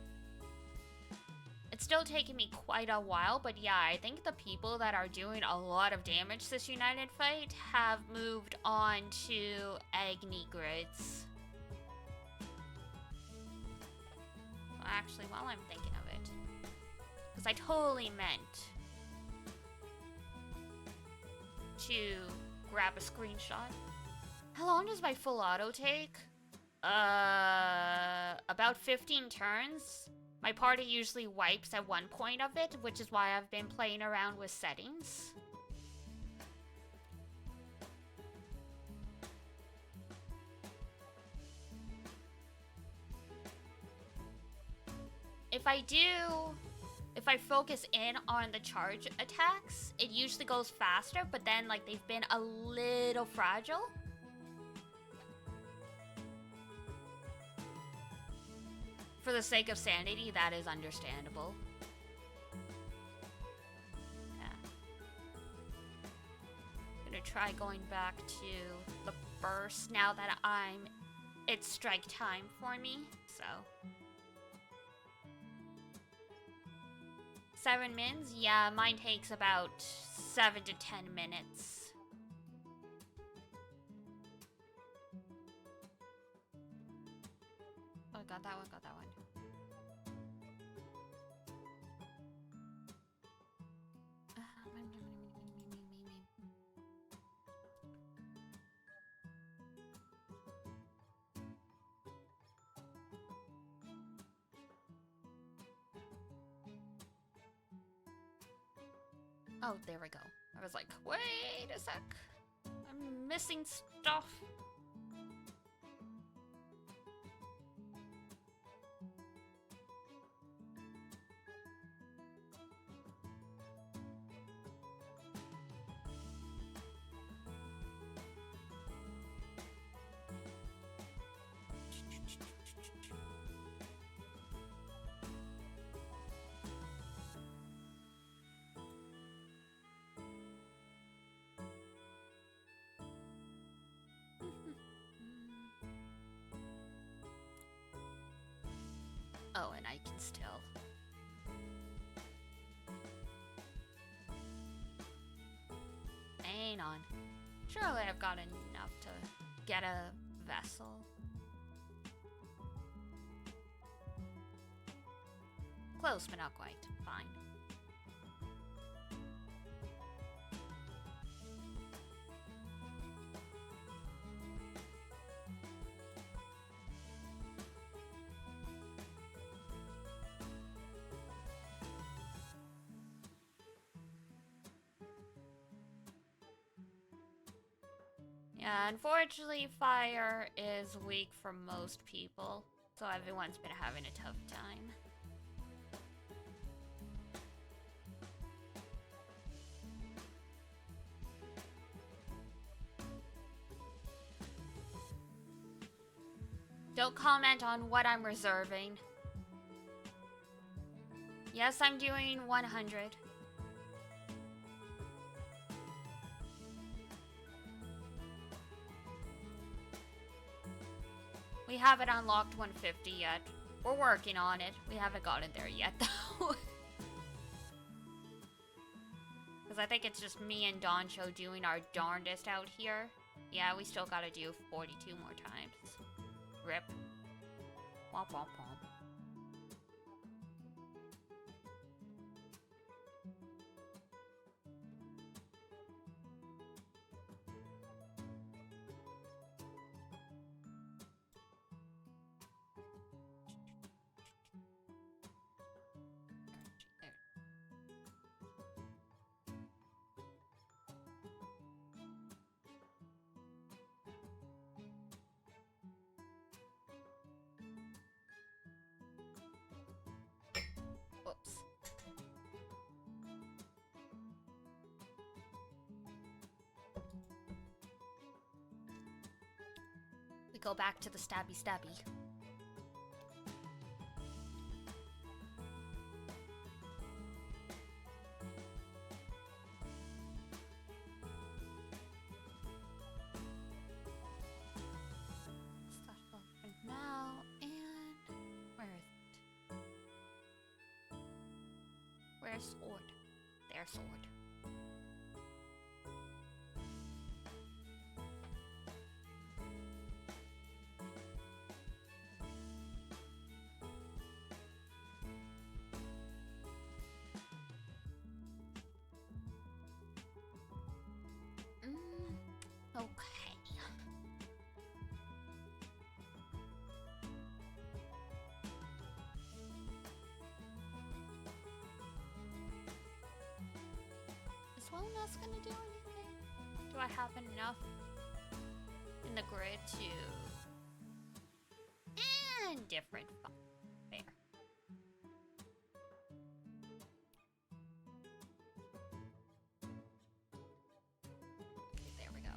It's still taking me quite a while, but yeah, I think the people that are doing a lot of damage this United fight have moved on to Agni grids. Actually, while I'm thinking of it, because I totally meant to grab a screenshot. How long does my full auto take? About 15 turns. My party usually wipes at one point of it, which is why I've been playing around with settings. If I focus in on the charge attacks, it usually goes faster, but then like they've been a little fragile. For the sake of sanity, that is understandable. Yeah. Gonna try going back to the burst now that it's strike time for me, so. 7 mins? Yeah, mine takes about 7 to 10 minutes. Oh, got that one, got that one. Oh, there we go. I was like, wait a sec. I'm missing stuff. Oh, and I can still. Hang on. Surely I've got enough to get a vessel. Close, but not quite. Fine. Yeah, unfortunately, fire is weak for most people, so everyone's been having a tough time. Don't comment on what I'm reserving. Yes, I'm doing 100. We haven't unlocked 150 yet. We're working on it. We haven't gotten there yet, though. Because I think it's just me and Doncho doing our darndest out here. Yeah, we still gotta do 42 more times. Rip. Womp womp womp. Whoops. We go back to the stabby stabby. Start open now, and where is it? Where's sword? There's sword. Okay. Is wellness gonna do anything? Do I have enough in the grid to... And different. There. Okay, there we go.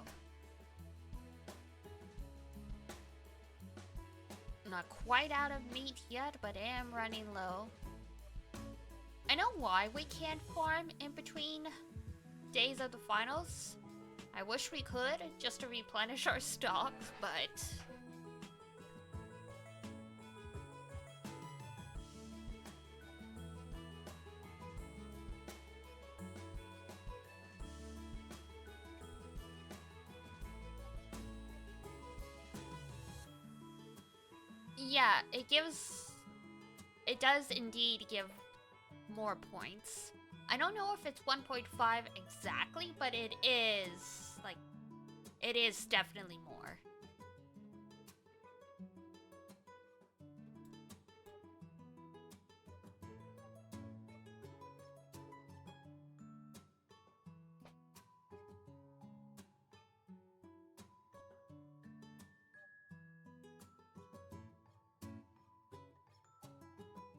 Not quite out of meat yet, but am running low. I know why we can't farm in between days of the finals. I wish we could, just to replenish our stock, but... Yeah, it does indeed give more points. I don't know if it's 1.5 exactly, but it is, like, it is definitely more.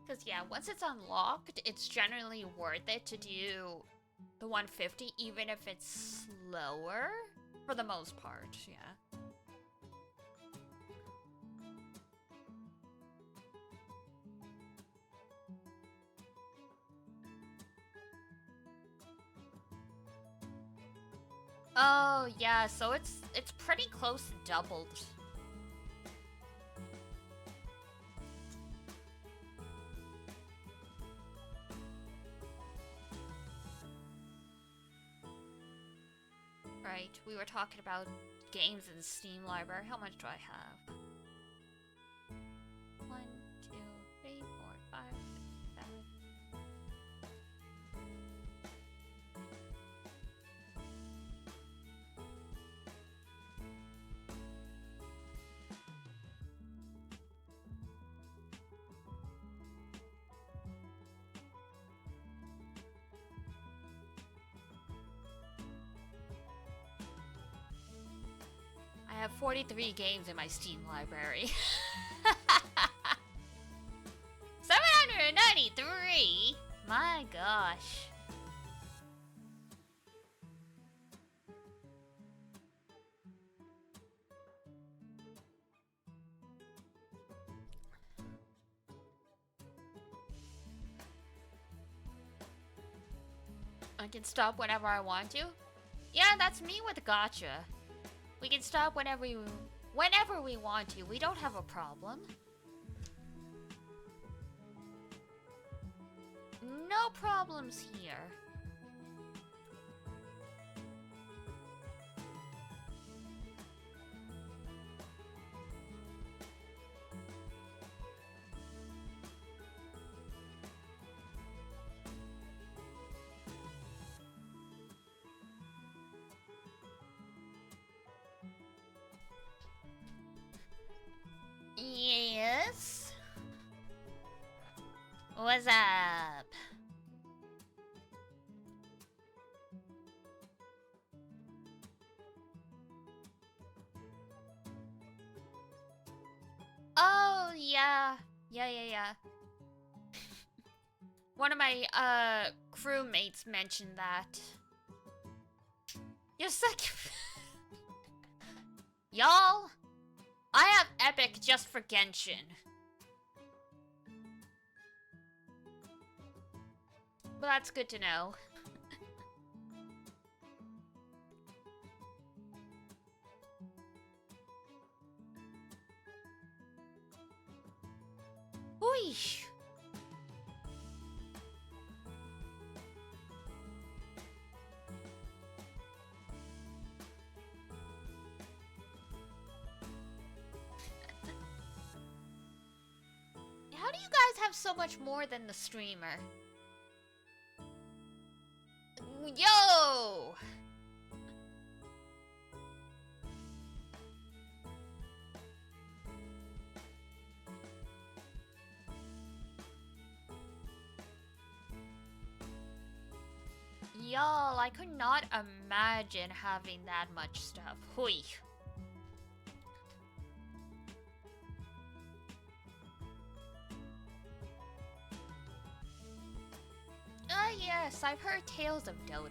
Because, yeah, once it's unlocked, it's generally worth it to do the 150, even if it's slower, for the most part, yeah. Oh, yeah, so it's pretty close to doubled. Right, we were talking about games in the Steam library. How much do I have? 1, 2, 3, 4, 5, 6, 7. I have 43 games in my Steam library. 793? My gosh. I can stop whenever I want to. Yeah, that's me with gotcha. We can stop whenever we want to. We don't have a problem. No problems here. Yes? What's up? Oh, yeah. Yeah. One of my, crewmates mentioned that. You're such... Y'all, I have Epic just for Genshin. But that's good to know. Whoosh. How do you guys have so much more than the streamer? Yo! Y'all, I could not imagine having that much stuff. Hui. Yes, I've heard tales of Dota.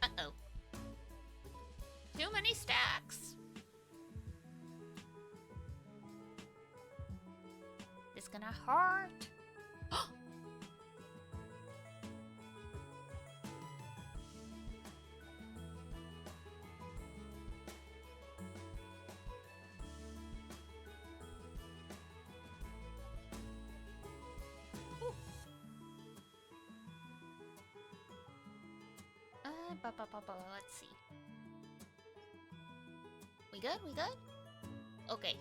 Uh-oh. Too many stacks. It's gonna hurt. Let's see. We good? We good? Okay.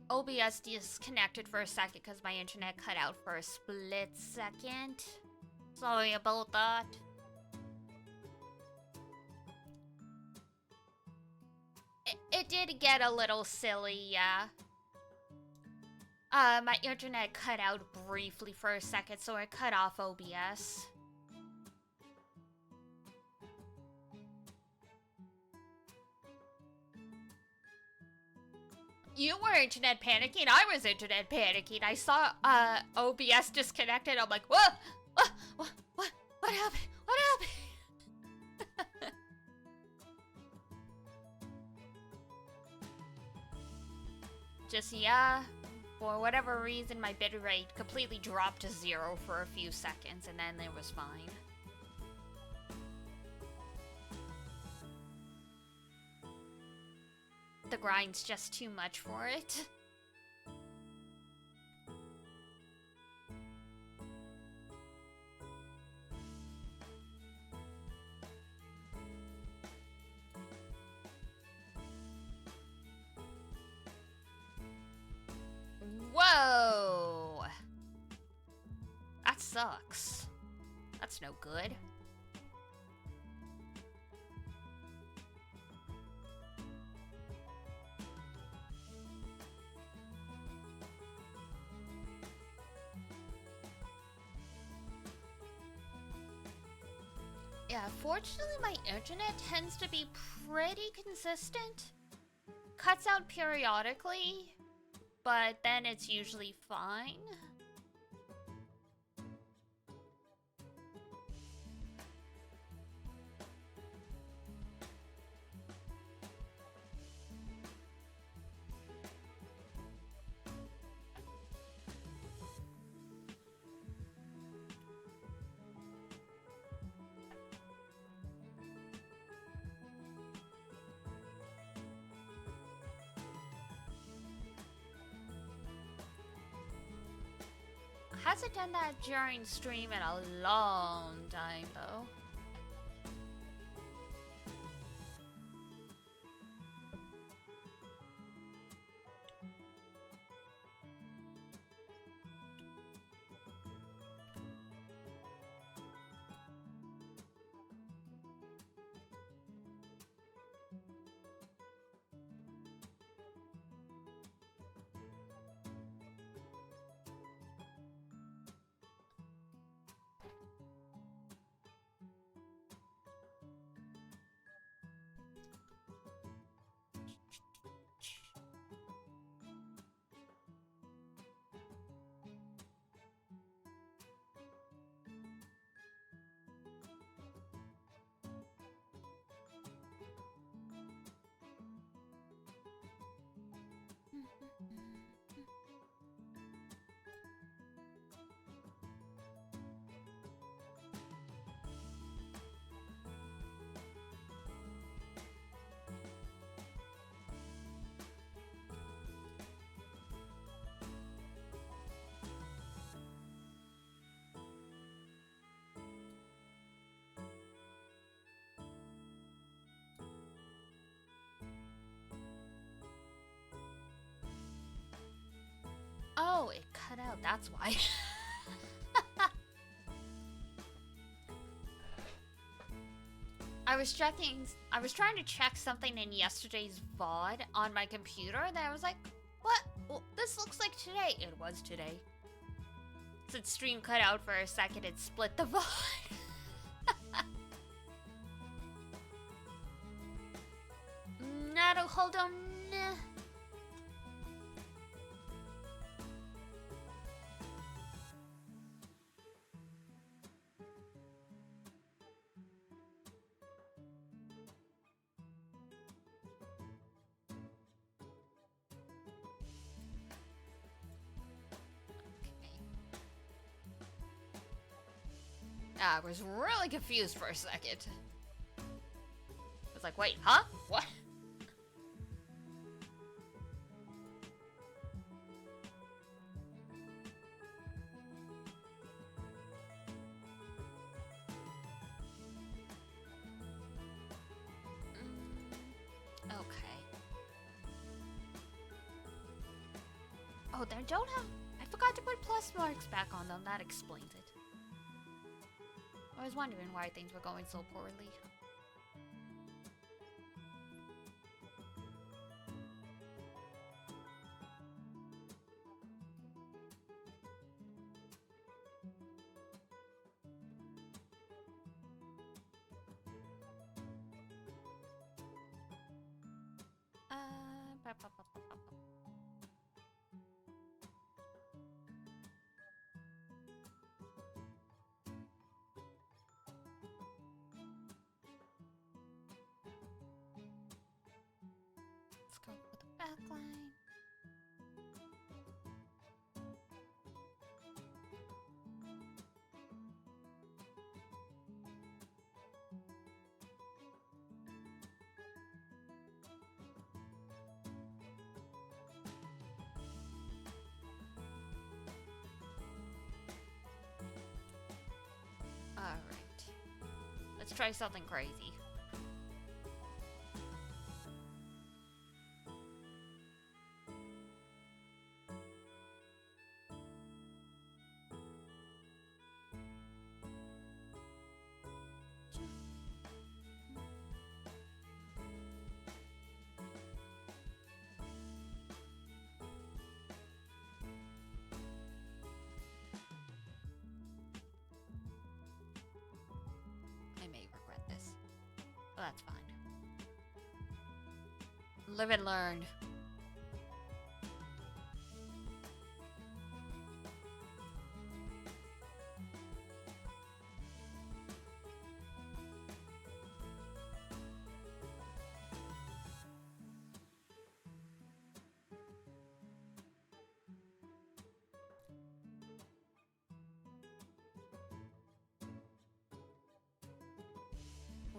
OBS disconnected for a second because my internet cut out for a split second. Sorry about that. It did get a little silly, yeah. My internet cut out briefly for a second, so I cut off OBS. You were internet panicking. I was internet panicking. I saw OBS disconnected. I'm like, what happened? What happened? Just yeah, for whatever reason, my bitrate completely dropped to 0 for a few seconds, and then it was fine. The grind's just too much for it. Whoa! That sucks. That's no good. Yeah, Yeah, fortunately my internet tends to be pretty consistent. Cuts out periodically, but then it's usually fine. Hasn't done that during stream in a long time, though. Oh, it cut out, that's why. I was trying to check something in yesterday's VOD on my computer, and then I was like, what? Well, this looks like today. It was today. Since stream cut out for a second, it split the VOD. No, hold on. I was really confused for a second. I was like, wait, huh? What? Okay. Oh, they don't have... I forgot to put plus marks back on them. That explains it. I was wondering why things were going so poorly. Let's go with the backline. All right. Let's try something crazy. I may regret Well, that's fine. Live and learn.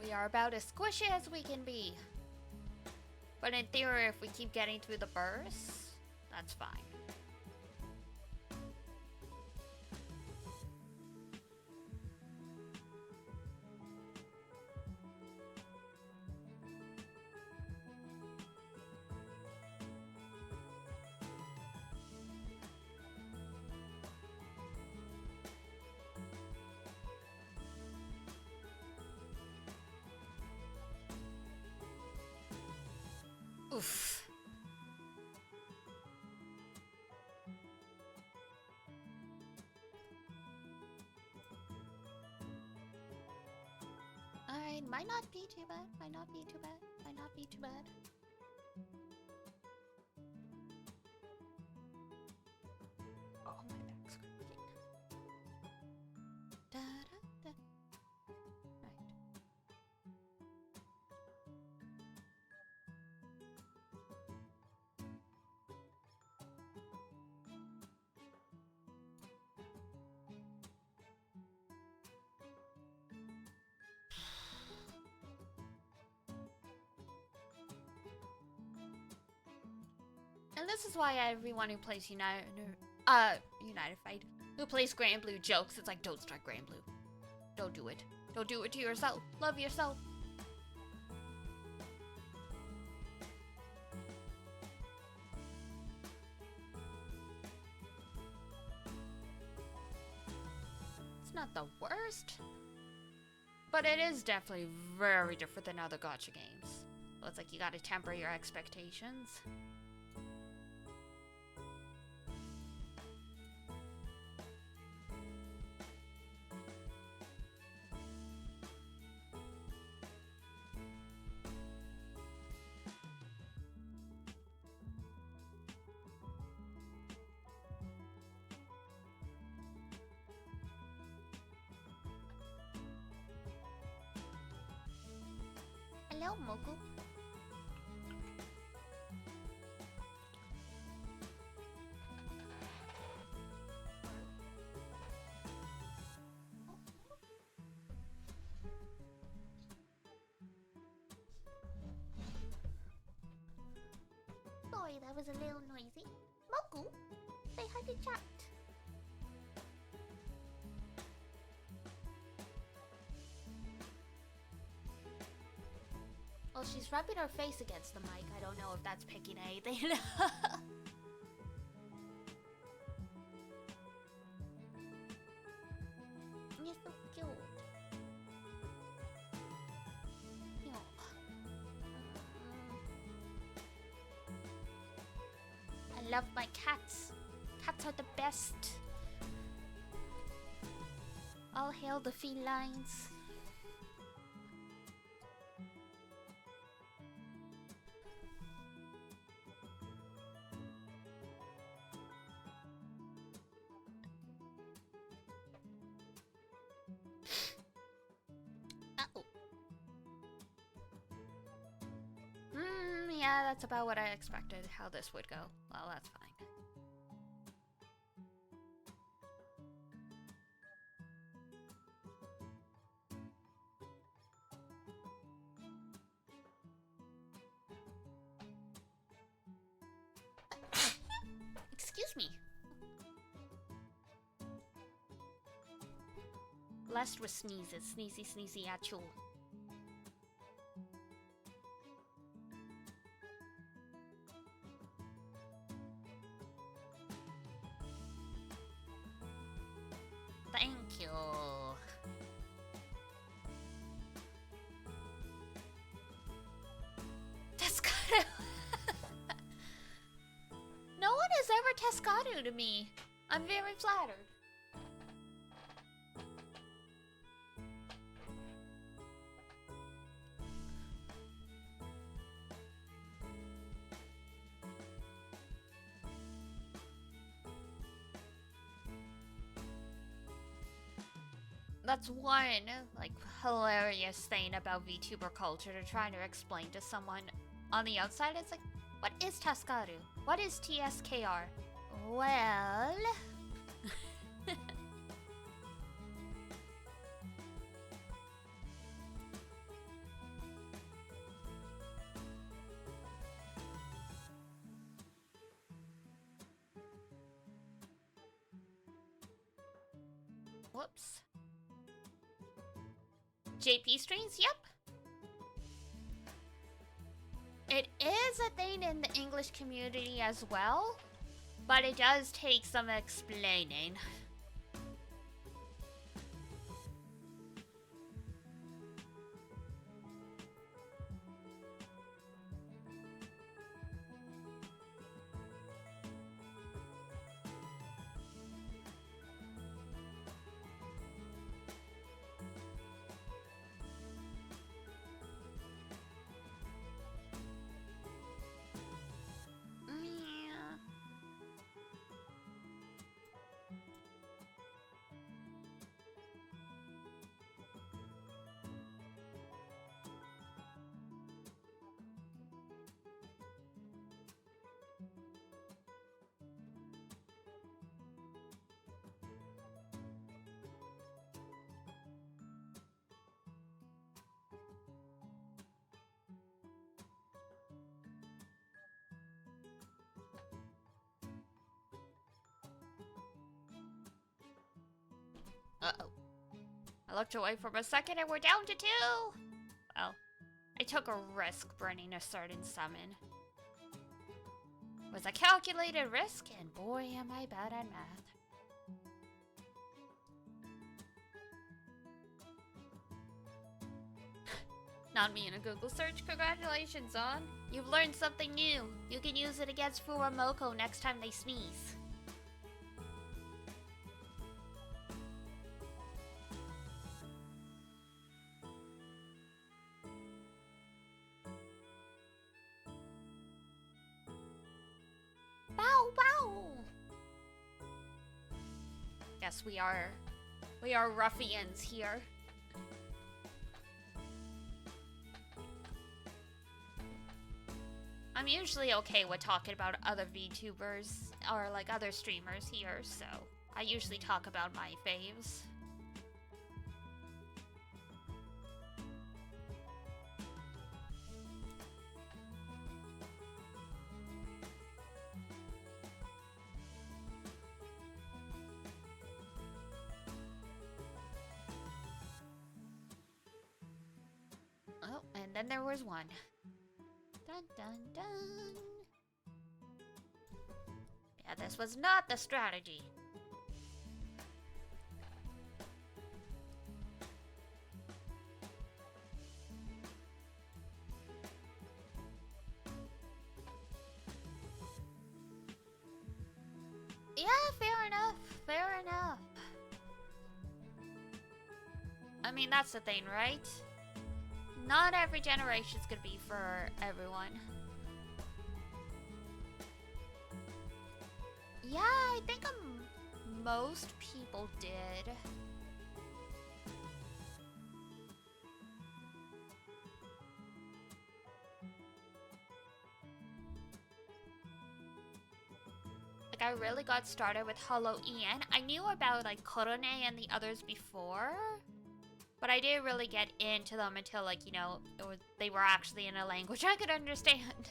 We are about as squishy as we can be. But in theory, if we keep getting through the bursts, that's fine. Oof. Alright, might not be too bad, might not be too bad, might not be too bad. Oh, my back's creaking. Da da da. Right. And this is why everyone who plays United Fight, who plays GRANBLUE jokes, it's like, don't start GRANBLUE. Don't do it. Don't do it to yourself. Love yourself. It's not the worst, but it is definitely very different than other gacha games. So it's like you gotta temper your expectations. Hello, Moku. Sorry, that was a little noisy. Moku, say hi to chat. Well, she's rubbing her face against the mic. I don't know if that's picking anything. You're so cute. Yo. I love my cats. Cats are the best. All hail the felines. Yeah, that's about what I expected, how this would go. Well, that's fine. Excuse me. Blessed with sneezes. Sneezy, sneezy, achoo. Thank you. That's kind of... No one has ever Tescadu to me. I'm very flattered. That's one, like, hilarious thing about VTuber culture to try to explain to someone on the outside. It's like, what is Taskaru? What is TSKR? Well... Whoops. JP streams? Yep. It is a thing in the English community as well, but it does take some explaining. Uh-oh. I looked away for a second and we're down to 2! Well, I took a risk burning a certain summon. It was a calculated risk, and boy am I bad at math. Not me in a Google search. Congratulations, On. You've learned something new. You can use it against Furamoko next time they sneeze. Yes, we are ruffians here. I'm usually okay with talking about other VTubers or like other streamers here, so I usually talk about my faves. Oh, and then there was one. Dun dun dun. Yeah, this was not the strategy. Yeah, fair enough. Fair enough. I mean, that's the thing, right? Not every generation's gonna be for everyone. Yeah, I think most people did. Like, I really got started with Hello Ian. I knew about, like, Korone and the others before, but I didn't really get into them until, like, you know, they were actually in a language I could understand.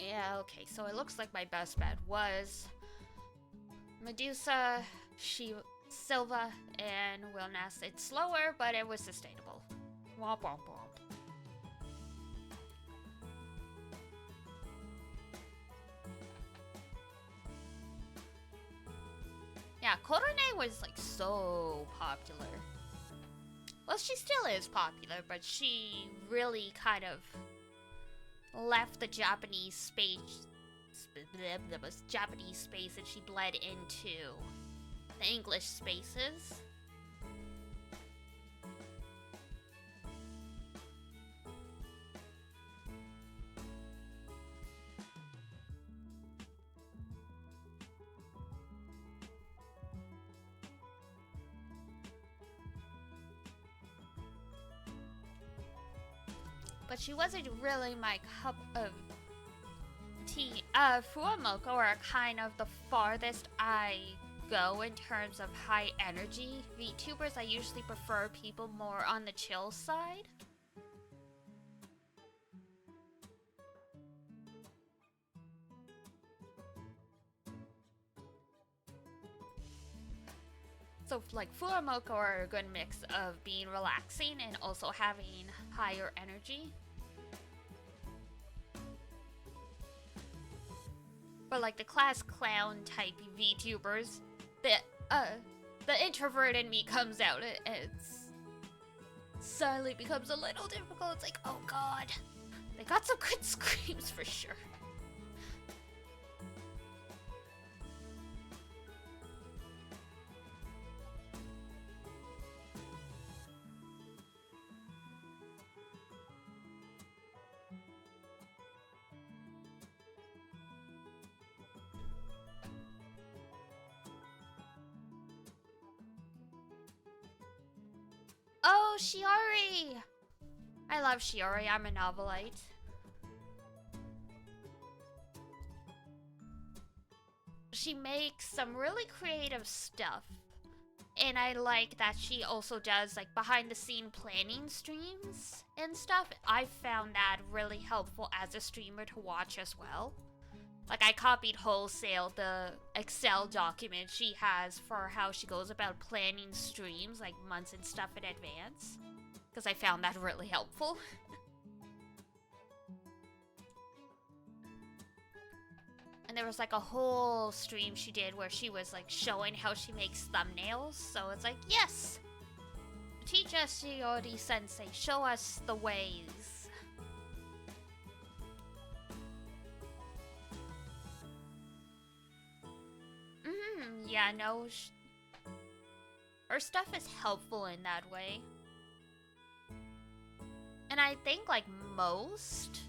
Yeah, okay, so it looks like my best bet was Medusa, Silva, and Wilness. It's slower, but it was sustainable. Womp womp womp. Yeah, Korone was like so popular. Well, she still is popular, but she really kind of left the Japanese space, and she bled into the English spaces. But she wasn't really my cup of tea. Fuamoko are kind of the farthest I go in terms of high energy VTubers. I usually prefer people more on the chill side. So like Fuamoko are a good mix of being relaxing and also having higher energy. But like the class clown type VTubers, the introvert in me comes out. It's suddenly becomes a little difficult. It's like, oh god, they got some good screams for sure. Oh, Shiori! I love Shiori, I'm a novelite. She makes some really creative stuff. And I like that she also does like behind the scene planning streams and stuff. I found that really helpful as a streamer to watch as well. Like I copied wholesale the Excel document she has for how she goes about planning streams like months and stuff in advance. Because I found that really helpful. And there was like a whole stream she did where she was like showing how she makes thumbnails. So it's like, yes! Teach us, Shiori Sensei. Show us the ways. Yeah, no, her stuff is helpful in that way. And I think like most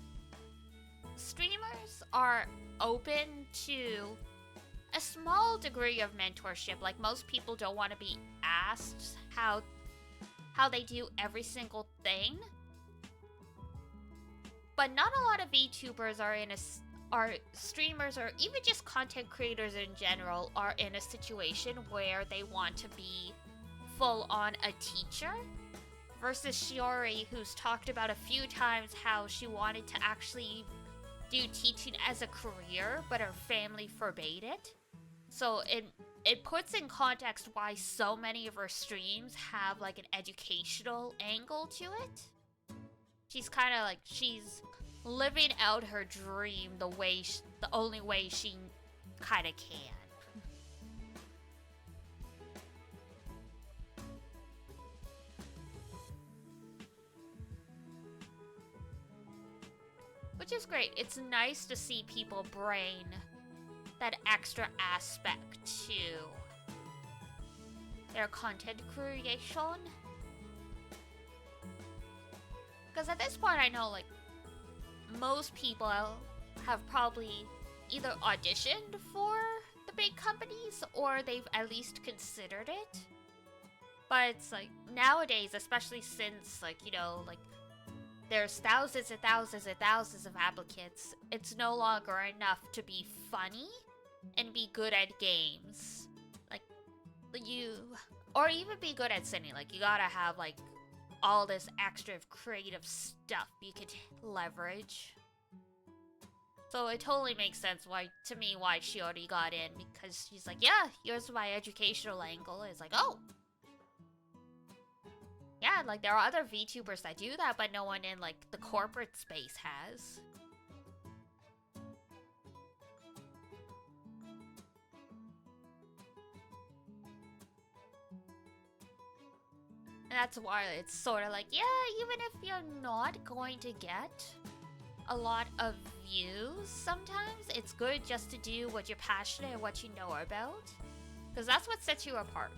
streamers are open to a small degree of mentorship. Like most people don't want to be asked how they do every single thing. But not a lot of VTubers are streamers or even just content creators in general are in a situation where they want to be full on a teacher versus Shiori, who's talked about a few times how she wanted to actually do teaching as a career, but her family forbade it. So it puts in context why so many of her streams have like an educational angle to it. She's kind of like, she's living out her dream the only way she kind of can. Which is great. It's nice to see people bring that extra aspect to their content creation. Because at this point I know like most people have probably either auditioned for the big companies or they've at least considered it. But it's like nowadays, especially since like, you know, like there's thousands and thousands and thousands of applicants, it's no longer enough to be funny and be good at games. Like or even be good at singing. Like you gotta have like all this extra creative stuff you could leverage. So it totally makes sense why Shiori got in, because she's like, yeah, here's my educational angle. It's like, oh. Yeah, like there are other VTubers that do that, but no one in like the corporate space has. And that's why it's sort of like, yeah, even if you're not going to get a lot of views sometimes, it's good just to do what you're passionate and what you know about. Because that's what sets you apart.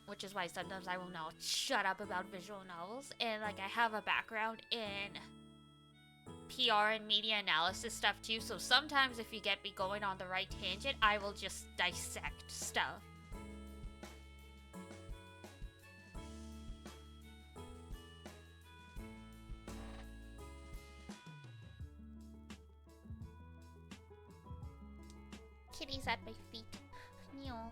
Which is why sometimes I will not shut up about visual novels. And like I have a background in PR and media analysis stuff too. So sometimes if you get me going on the right tangent, I will just dissect stuff. Kitty's at my feet. Meow.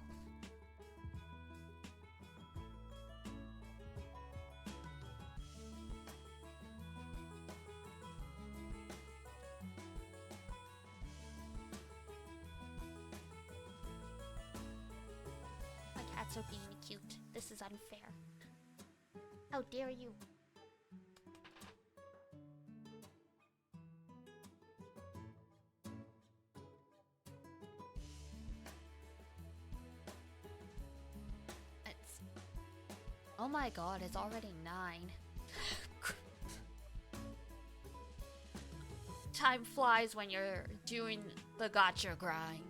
My cats are being cute. This is unfair. How dare you? Oh my god, it's already 9. Time flies when you're doing the gotcha grind.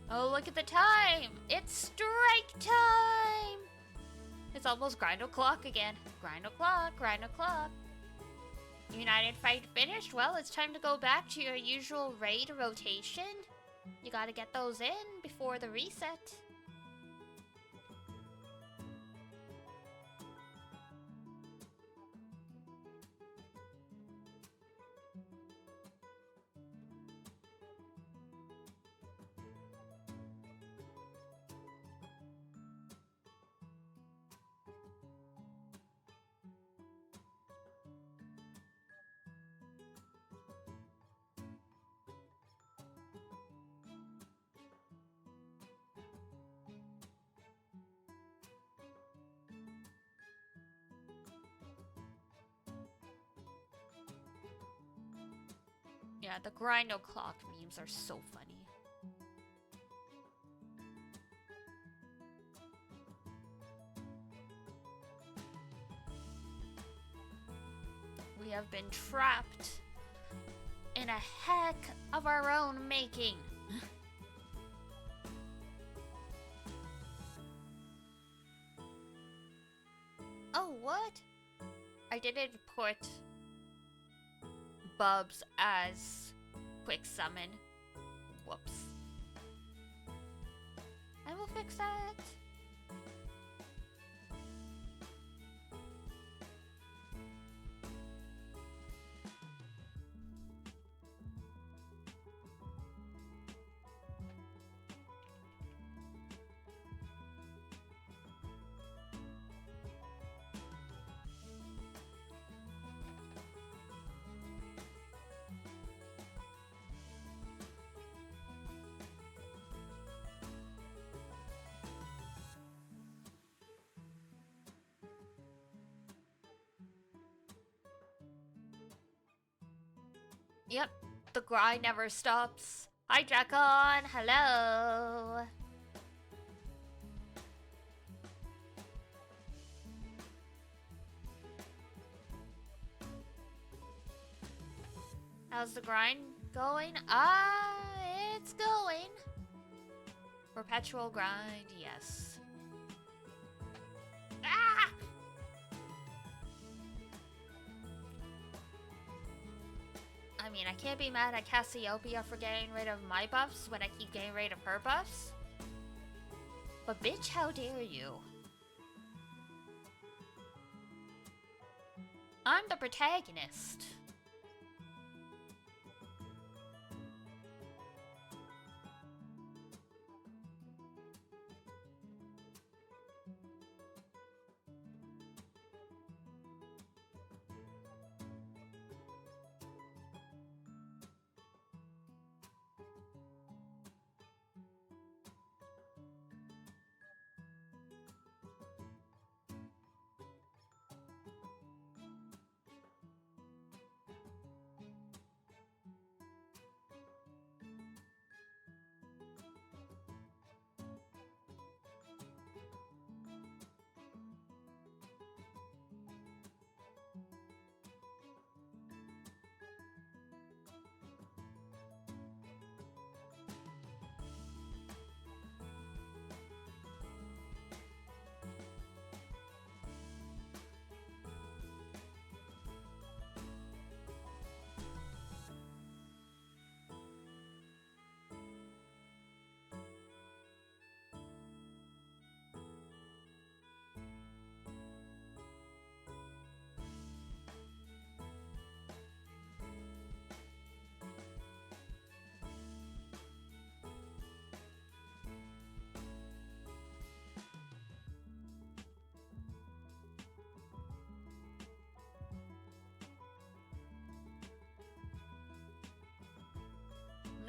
Oh, look at the time! It's strike time! It's almost grind o'clock again. Grind o'clock, grind o'clock. United fight finished? Well, it's time to go back to your usual raid rotation. You gotta get those in before the reset. Yeah, the grind o'clock memes are so funny. We have been trapped in a heck of our own making. Oh, what? I didn't put Bubs as quick summon. Whoops. I will fix that. Yep, the grind never stops. Hi, Dracon. Hello. How's the grind going? It's going. Perpetual grind, yes. Ah! I mean, I can't be mad at Cassiopeia for getting rid of my buffs when I keep getting rid of her buffs. But bitch, how dare you? I'm the protagonist.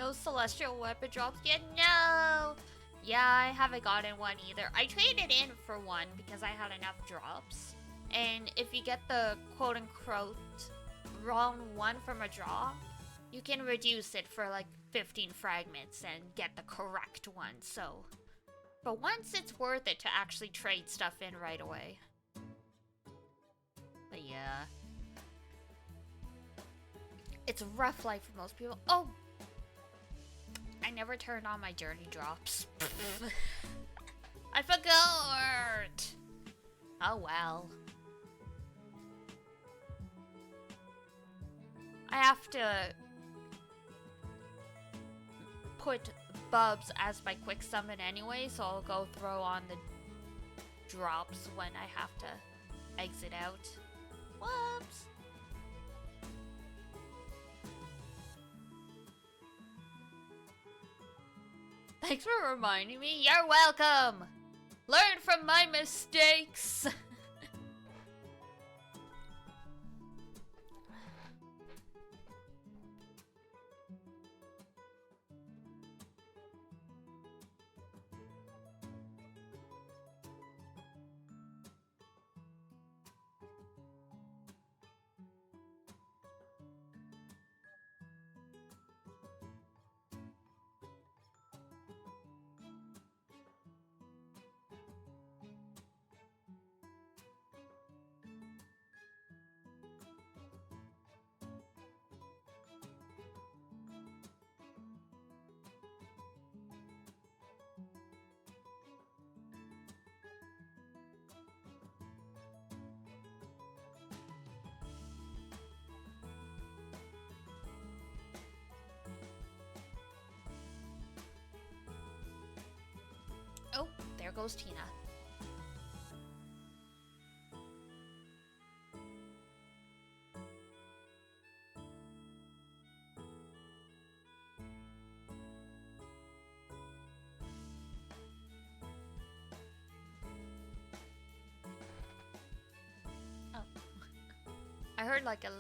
No celestial weapon drops yet? No! Yeah, I haven't gotten one either. I traded in for one because I had enough drops. And if you get the quote-unquote wrong one from a draw, you can reduce it for like 15 fragments and get the correct one, so... But once it's worth it to actually trade stuff in right away. But yeah. It's a rough life for most people. Oh! I never turned on my journey drops. I forgot! Oh well. I have to put Bubs as my quick summon anyway, so I'll go throw on the drops when I have to exit out. Whoops! Thanks for reminding me. You're welcome! Learn from my mistakes! Oh, there goes Tina. Oh. I heard like a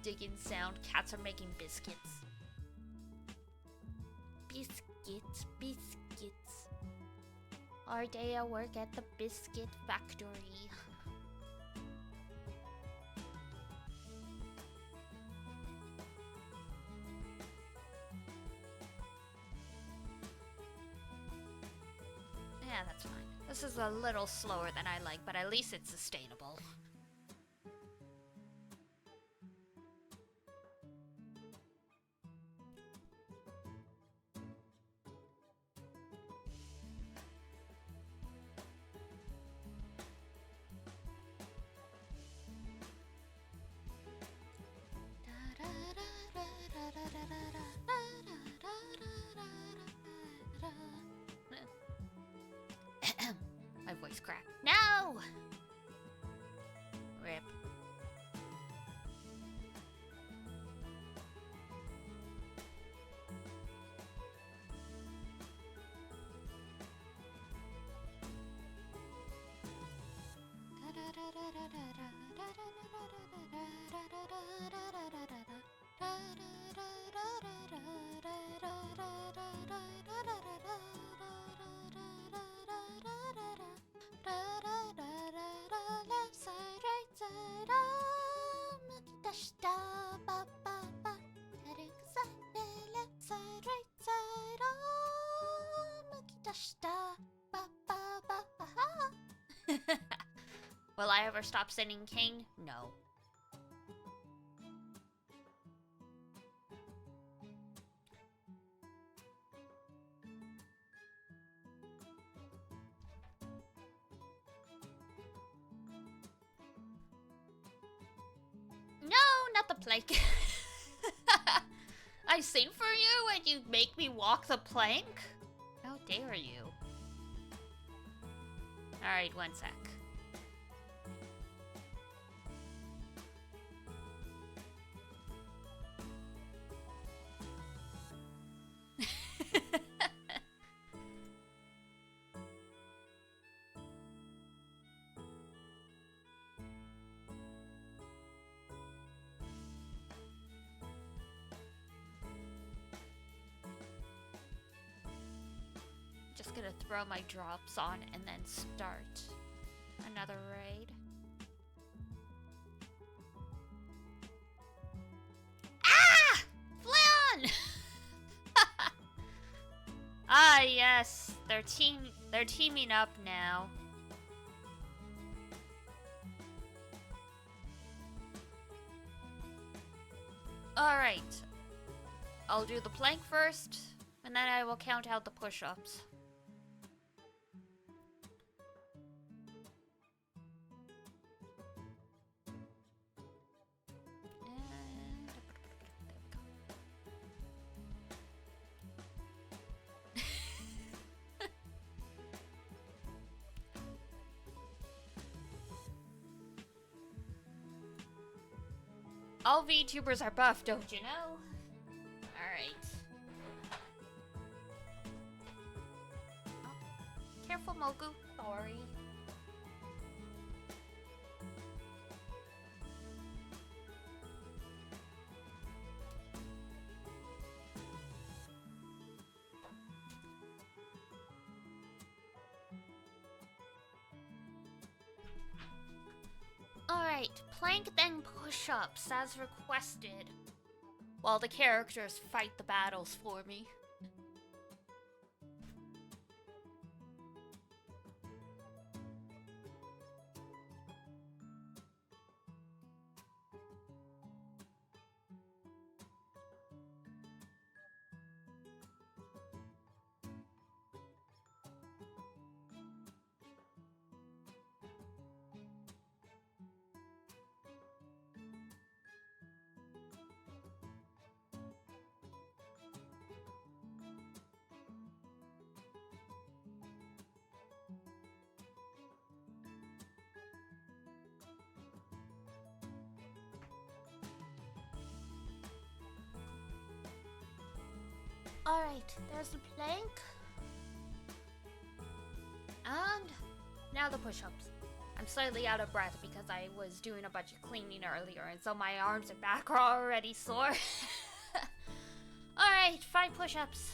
digging sound. Cats are making biscuits. Biscuits, biscuits. Our day at work at the biscuit factory. Yeah, that's fine. This is a little slower than I like, but at least it's sustainable. My voice cracked. No! Rip. Will I ever stop singing King? No. No, not the plank. I sing for you and you make me walk the plank? How dare you? Alright, one sec. just gonna throw my drops on and then start another raid. Ah! Fleon! Ah, yes. They're teaming up now. Alright. I'll do the plank first, and then I will count out the push-ups. All VTubers are buff, don't you know? Alright. Oh, careful, Moku. Sorry. Alright, plank then push-ups as requested, while the characters fight the battles for me. Alright, there's the plank. And now the push-ups. I'm slightly out of breath because I was doing a bunch of cleaning earlier, and so my arms and back are already sore. Alright, 5 push-ups.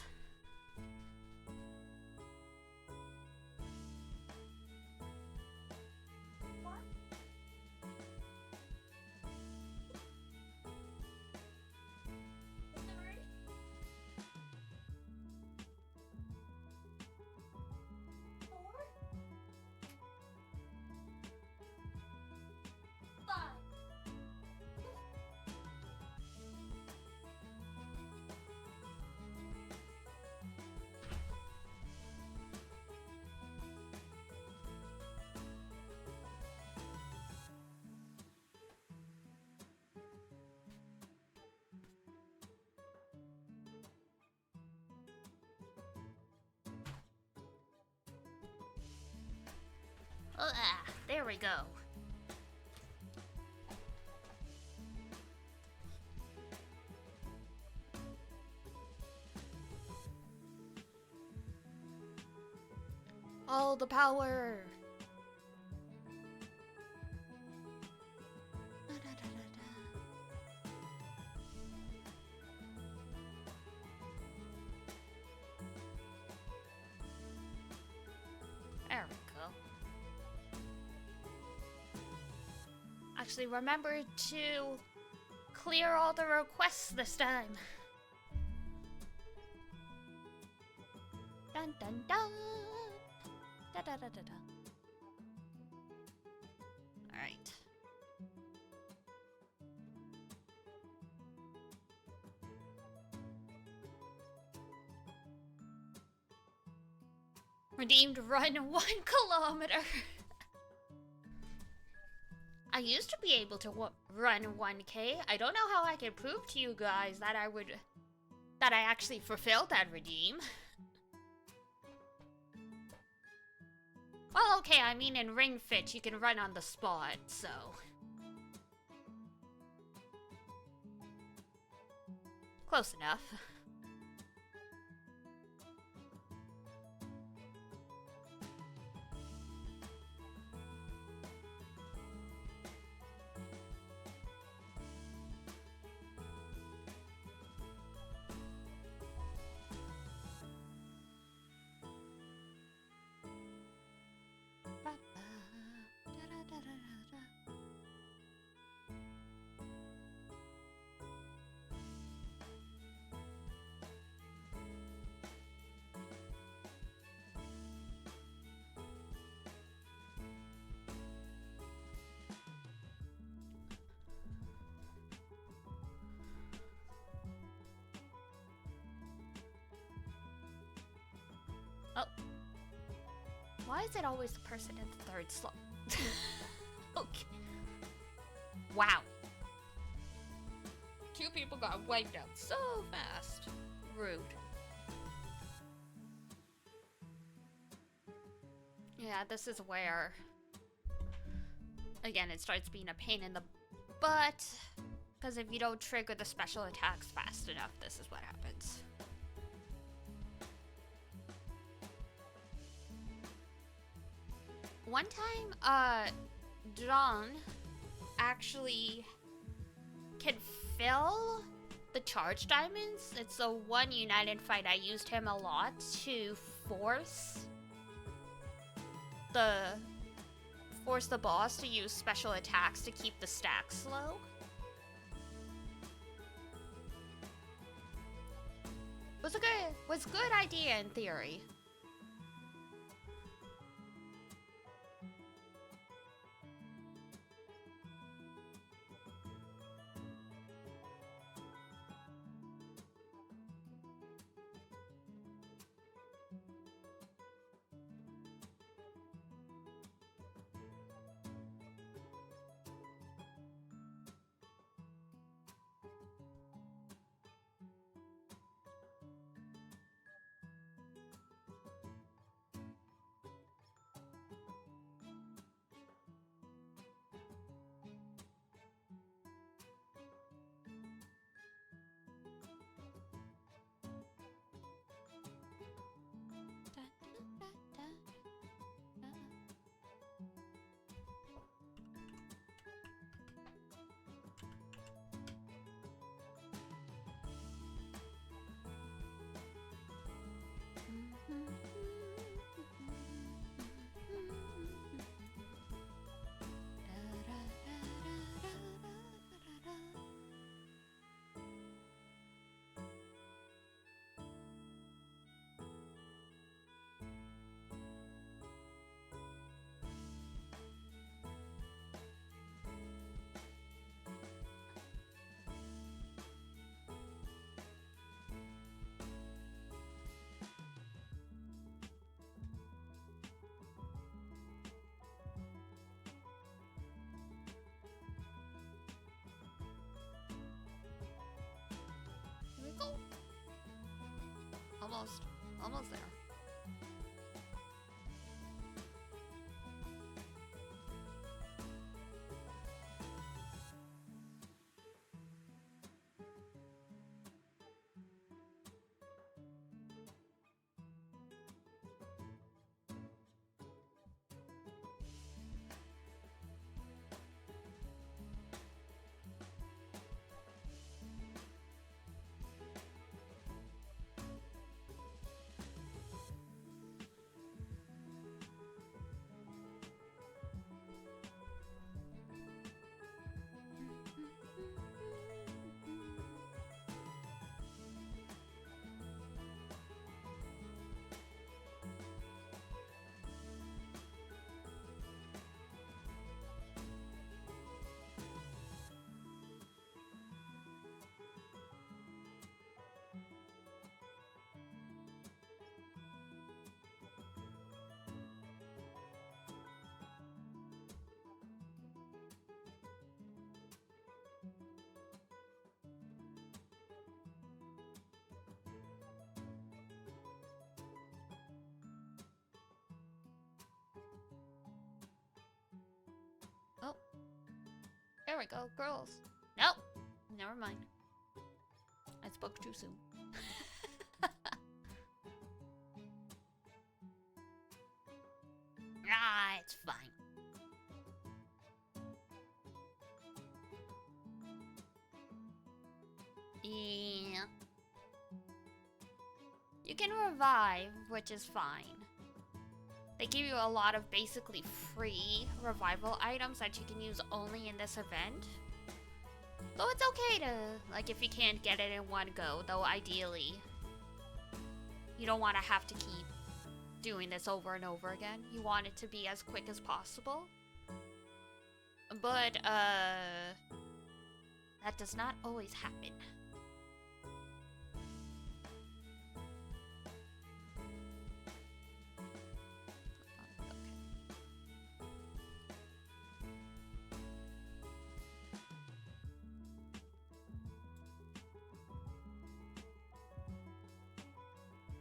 There we go. All the power. There we go. Actually, remember to clear all the requests this time. Dun dun dun. Da da da da da. All right. Redeemed run 1 kilometer. I used to be able to run 1K. I don't know how I can prove to you guys that I actually fulfilled that redeem. Well, okay, I mean in Ring Fit you can run on the spot, so. Close enough. Oh. Why is it always the person in the third slot? Okay. Wow. 2 people got wiped out so fast. Rude. Yeah, this is where, again, it starts being a pain in the butt. Because if you don't trigger the special attacks fast enough, this is what happens. One time, Dron actually can fill the charge diamonds. It's the one United fight I used him a lot to force the boss to use special attacks to keep the stacks low. Was a good idea in theory. Almost there. Oh. There we go, girls. Nope. Never mind. I spoke too soon. Ah, it's fine. Yeah. You can revive, which is fine. They give you a lot of basically free revival items that you can use only in this event. Though it's okay to, like, if you can't get it in one go, though ideally, you don't want to have to keep doing this over and over again. You want it to be as quick as possible. But, that does not always happen.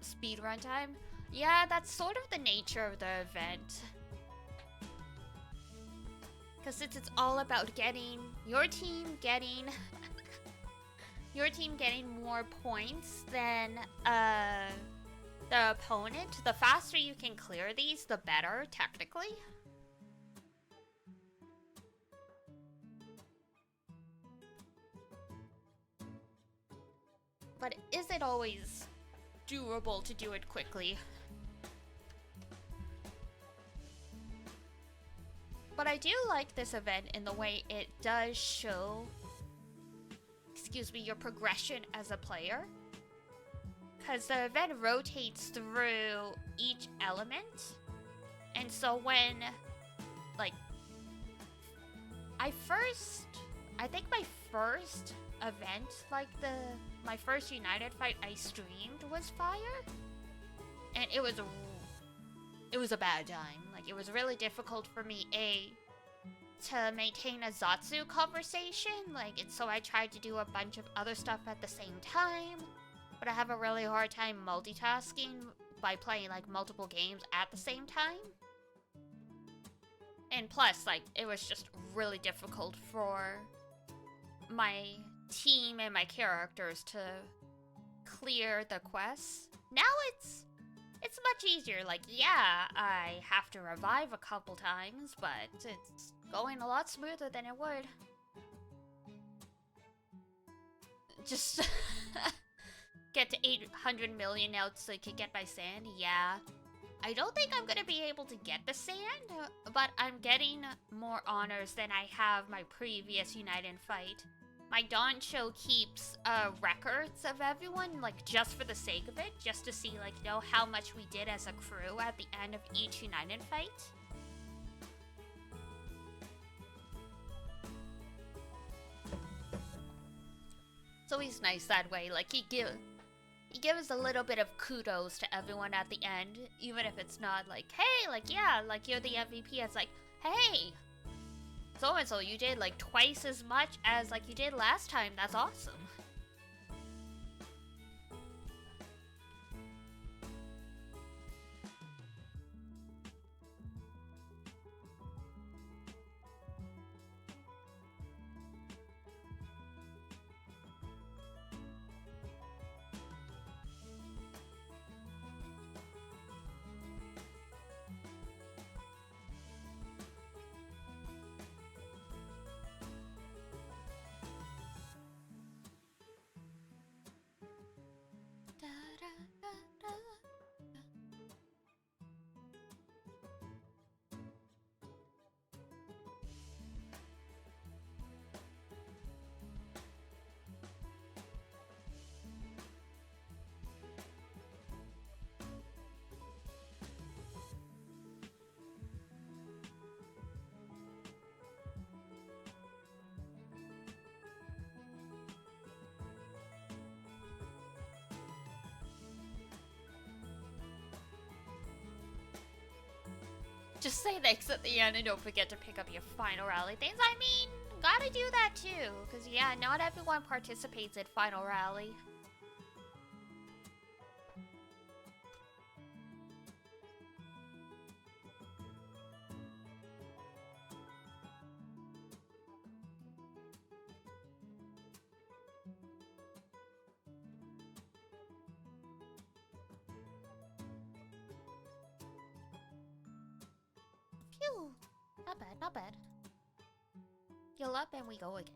speedrun time. Yeah, that's sort of the nature of the event. Because it's all about getting your team getting your team getting more points than the opponent. The faster you can clear these, the better, technically. But is it always doable to do it quickly? But I do like this event in the way it does show, excuse me, your progression as a player. Because the event rotates through each element. And so when, like, I think my first event, like my first United fight I streamed was Fire. And it was a bad time. Like, it was really difficult for me, to maintain a Zatsu conversation. Like, and so I tried to do a bunch of other stuff at the same time. But I have a really hard time multitasking by playing, like, multiple games at the same time. And plus, like, it was just really difficult for my team and my characters to clear the quests. Now it's much easier. Like, yeah, I have to revive a couple times, but it's going a lot smoother than it would. Just get to 800 million now so I can get my sand. Yeah. I don't think I'm gonna be able to get the sand, but I'm getting more honors than I have my previous United fight. My Dawn show keeps records of everyone, like, just for the sake of it, just to see, like, you know, how much we did as a crew at the end of each United fight. It's always nice that way. Like, he gives a little bit of kudos to everyone at the end, even if it's not like, hey, like, yeah, like, you're the MVP. It's like, hey, so-and-so, you did, like, twice as much as, like, you did last time. That's awesome. Just say thanks at the end and don't forget to pick up your final rally things. I mean, gotta do that too. Because, yeah, not everyone participates in final rally. Phew. Not bad, not bad. Heal up and we go again.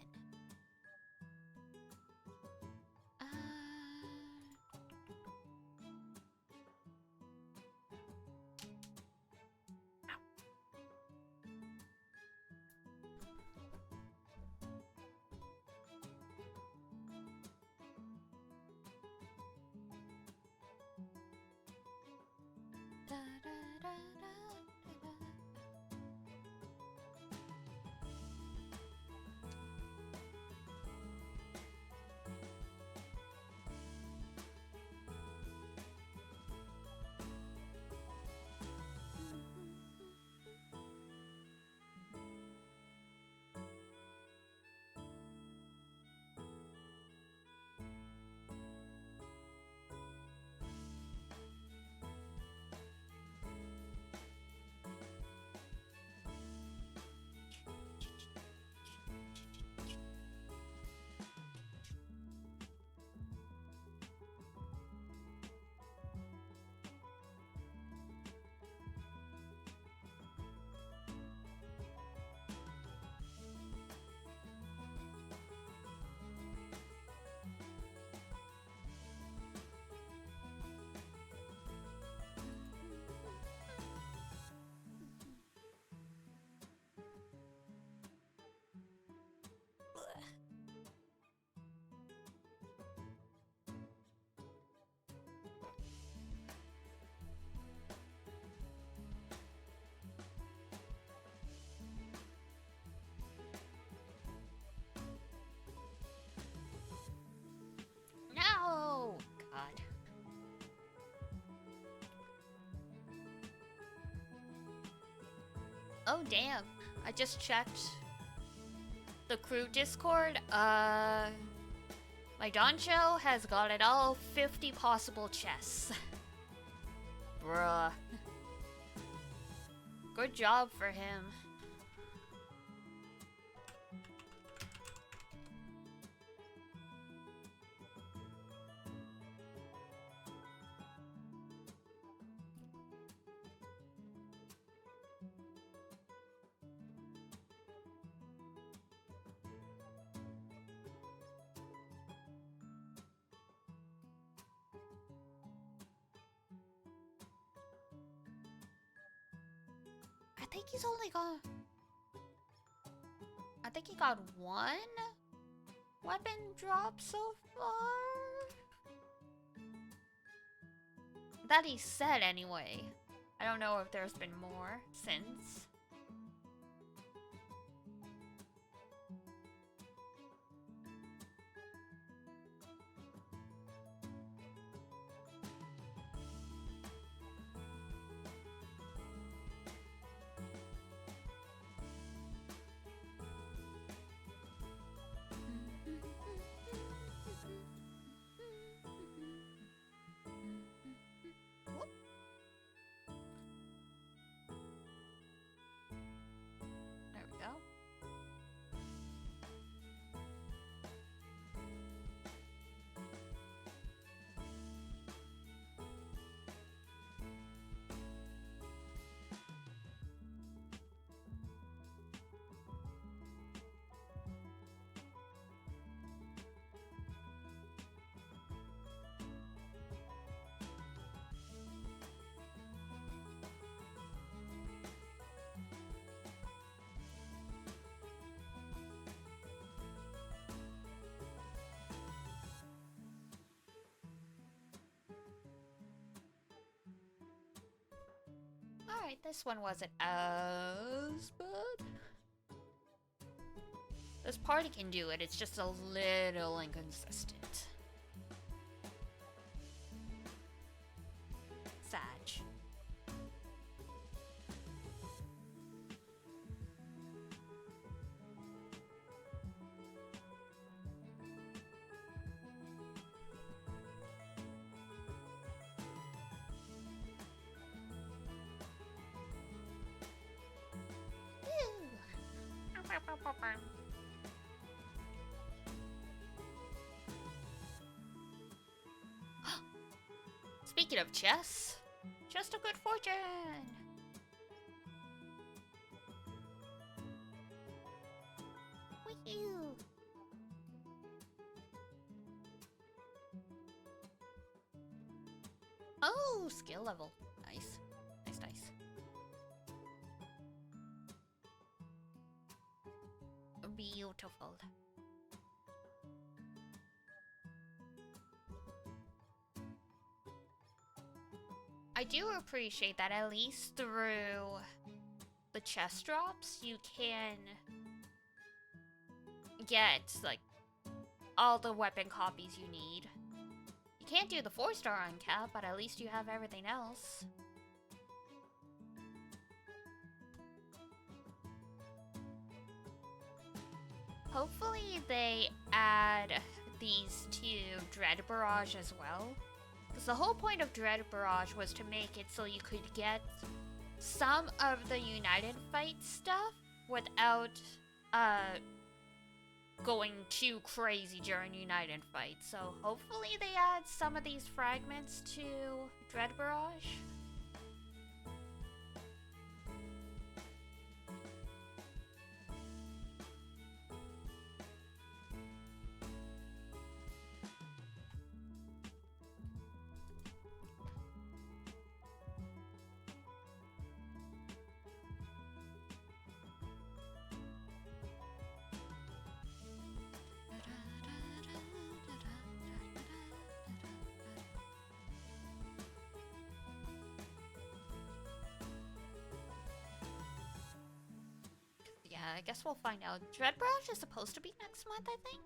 Oh, damn. I just checked the crew Discord. My Doncho has got it all 50 possible chests. Bruh. Good job for him. I think he's only got... I think he got one weapon drop so far? That he said anyway. I don't know if there's been more since. There we go. Alright, this one wasn't as bad. This party can do it, it's just a little inconsistent. Sag. Speaking of chess, just a good fortune. Wee-hoo. Oh, skill level. Nice. Nice, nice. Beautiful. I do appreciate that at least through the chest drops, you can get, like, all the weapon copies you need. You can't do the 4-star uncap, but at least you have everything else. Hopefully they add these to Dread Barrage as well. Because the whole point of Dread Barrage was to make it so you could get some of the United Fight stuff without going too crazy during United Fight. So hopefully they add some of these fragments to Dread Barrage. Yeah, I guess we'll find out. Dread Barrage is supposed to be next month, I think.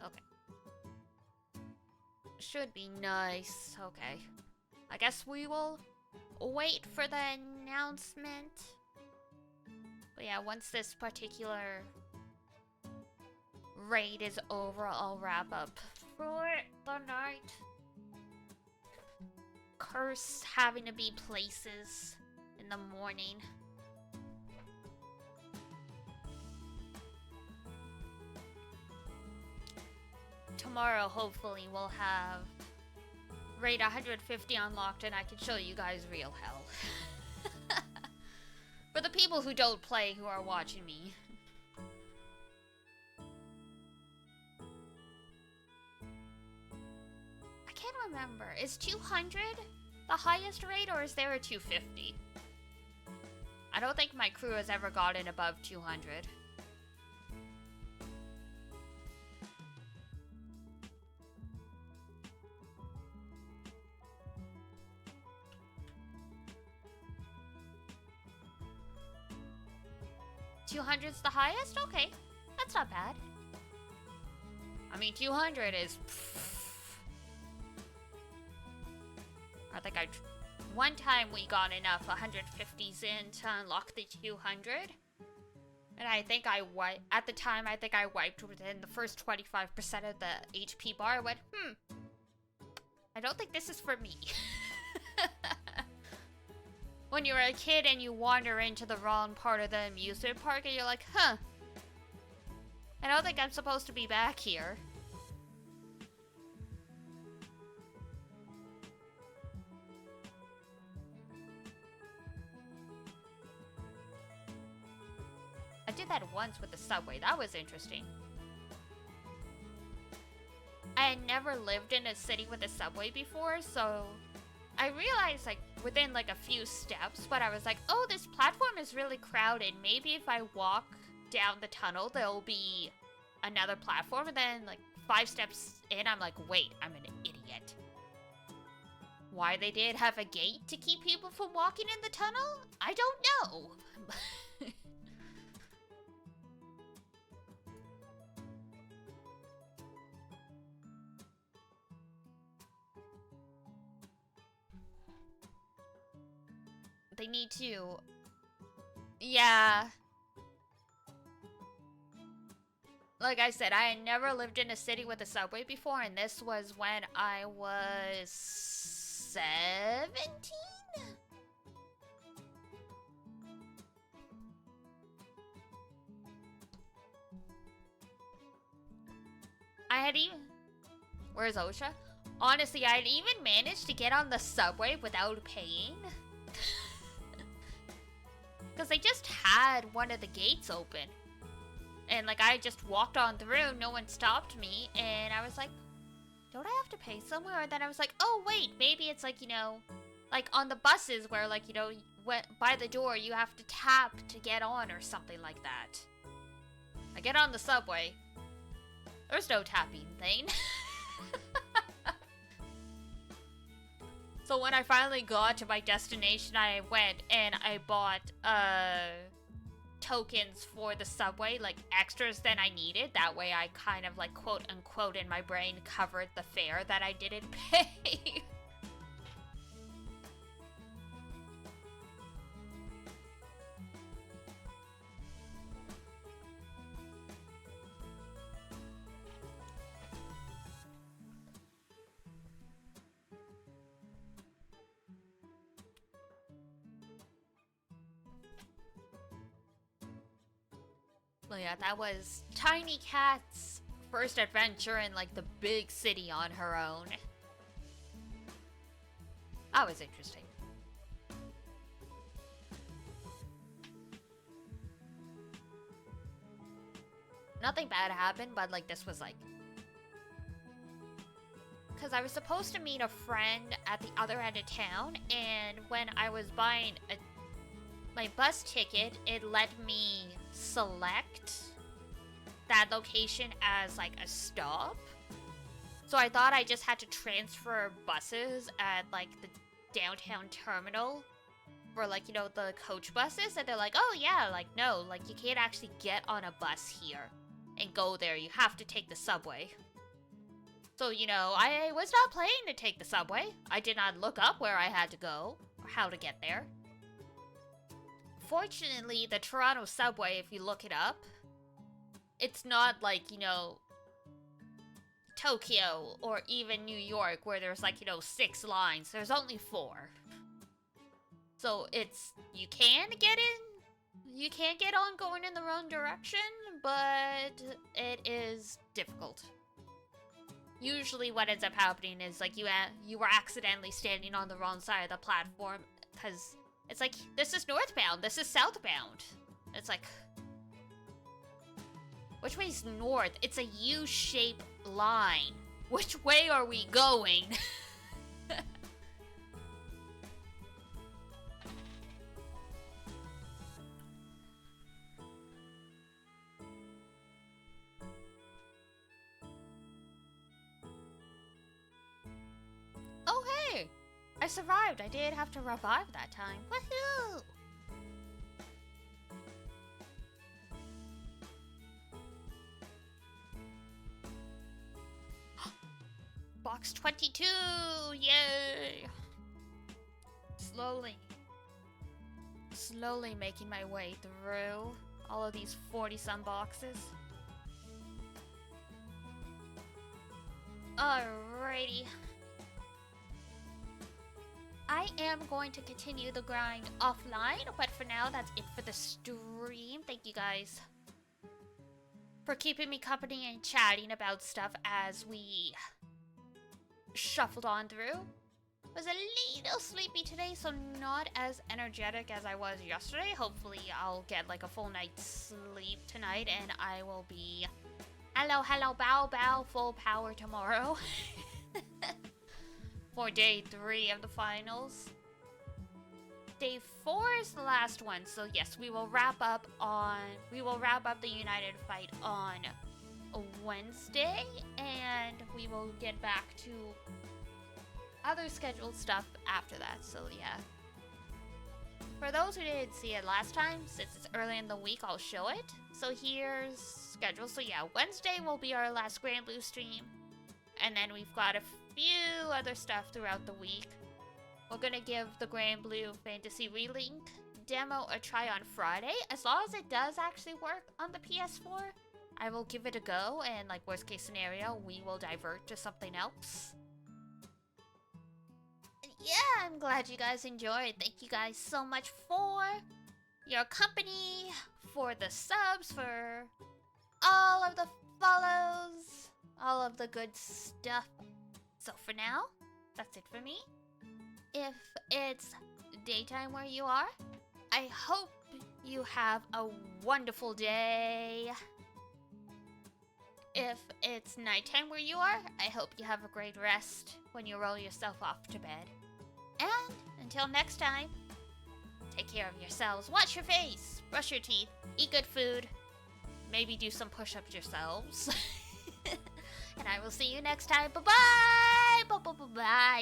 Okay. Should be nice. Okay. I guess we will wait for the announcement. But yeah, once this particular raid is over, I'll wrap up for the night. Curse having to be places in the morning. Tomorrow, hopefully, we'll have raid 150 unlocked and I can show you guys real hell. For the people who don't play who are watching me. I can't remember. Is 200 the highest rate or is there a 250? I don't think my crew has ever gotten above 200. $200's the highest? Okay, that's not bad. I mean, 200 is... I think one time we got enough 150s in to unlock the 200. And I think at the time, I think I wiped within the first 25% of the HP bar. I went, I don't think this is for me. When you're a kid and you wander into the wrong part of the amusement park and you're like, I don't think I'm supposed to be back here. I did that once with the subway. That was interesting. I had never lived in a city with a subway before, so I realized, like, within, like, a few steps, but I was like, oh, this platform is really crowded. Maybe if I walk down the tunnel, there'll be another platform. And then, like, 5 steps in, I'm like, wait, I'm an idiot. Why they did have a gate to keep people from walking in the tunnel? I don't know. They need to... Yeah. Like I said, I had never lived in a city with a subway before, and this was when I was 17? I had even... Where's Osha? Honestly, I had even managed to get on the subway without paying. Because they just had one of the gates open. And, like, I just walked on through, no one stopped me, and I was like, don't I have to pay somewhere? And then I was like, oh, wait, maybe it's like, you know, like on the buses where, like, you know, by the door you have to tap to get on or something like that. I get on the subway. There's no tapping thing. So when I finally got to my destination, I went and I bought tokens for the subway, like extras than I needed. That way I kind of, like, quote unquote in my brain covered the fare that I didn't pay. Well, yeah, that was Tiny Cat's first adventure in, like, the big city on her own. That was interesting. Nothing bad happened, but, like, this was, like... Because I was supposed to meet a friend at the other end of town, and when I was buying my bus ticket, it let me select that location as, like, a stop. So I thought I just had to transfer buses at, like, the downtown terminal for, like, you know, the coach buses. And they're like, oh, yeah, like, no, like, you can't actually get on a bus here. and go there. You have to take the subway. So, you know, I was not planning to take the subway. I did not look up where I had to go or how to get there. Fortunately, the Toronto subway, if you look it up, it's not like, you know, Tokyo or even New York where there's like, you know, 6 lines. There's only 4. So it's, you can get in, you can get on going in the wrong direction, but it is difficult. Usually what ends up happening is like you were accidentally standing on the wrong side of the platform because it's like, this is northbound, this is southbound. It's like, which way is north? It's a U-shaped line. Which way are we going? Oh, hey! I survived. I did have to revive that time. Woohoo! Box 22! Yay! Slowly making my way through all of these 40-some boxes. Alrighty. I am going to continue the grind offline, but for now, that's it for the stream. Thank you guys for keeping me company and chatting about stuff as we shuffled on through. Was a little sleepy today, so not as energetic as I was yesterday. Hopefully, I'll get like a full night's sleep tonight, and I will be hello, bow, full power tomorrow. For day 3 of the finals. Day 4 is the last one, so yes, we will wrap up the United fight on Wednesday, and we will get back to other scheduled stuff after that, so yeah. For those who didn't see it last time, since it's early in the week, I'll show it. So here's schedule. So yeah, Wednesday will be our last GRANBLUE stream, and then we've got a few other stuff throughout the week. We're gonna give the GRANBLUE Fantasy Relink demo a try on Friday. As long as it does actually work on the PS4, I will give it a go, and like worst case scenario, we will divert to something else. And yeah, I'm glad you guys enjoyed. Thank you guys so much for your company, for the subs, for all of the follows, all of the good stuff. So for now, that's it for me. If it's daytime where you are, I hope you have a wonderful day. If it's nighttime where you are, I hope you have a great rest when you roll yourself off to bed. And until next time, take care of yourselves, wash your face, brush your teeth, eat good food, maybe do some push-ups yourselves. And I will see you next time. Bye-bye! Bye-bye-bye-bye!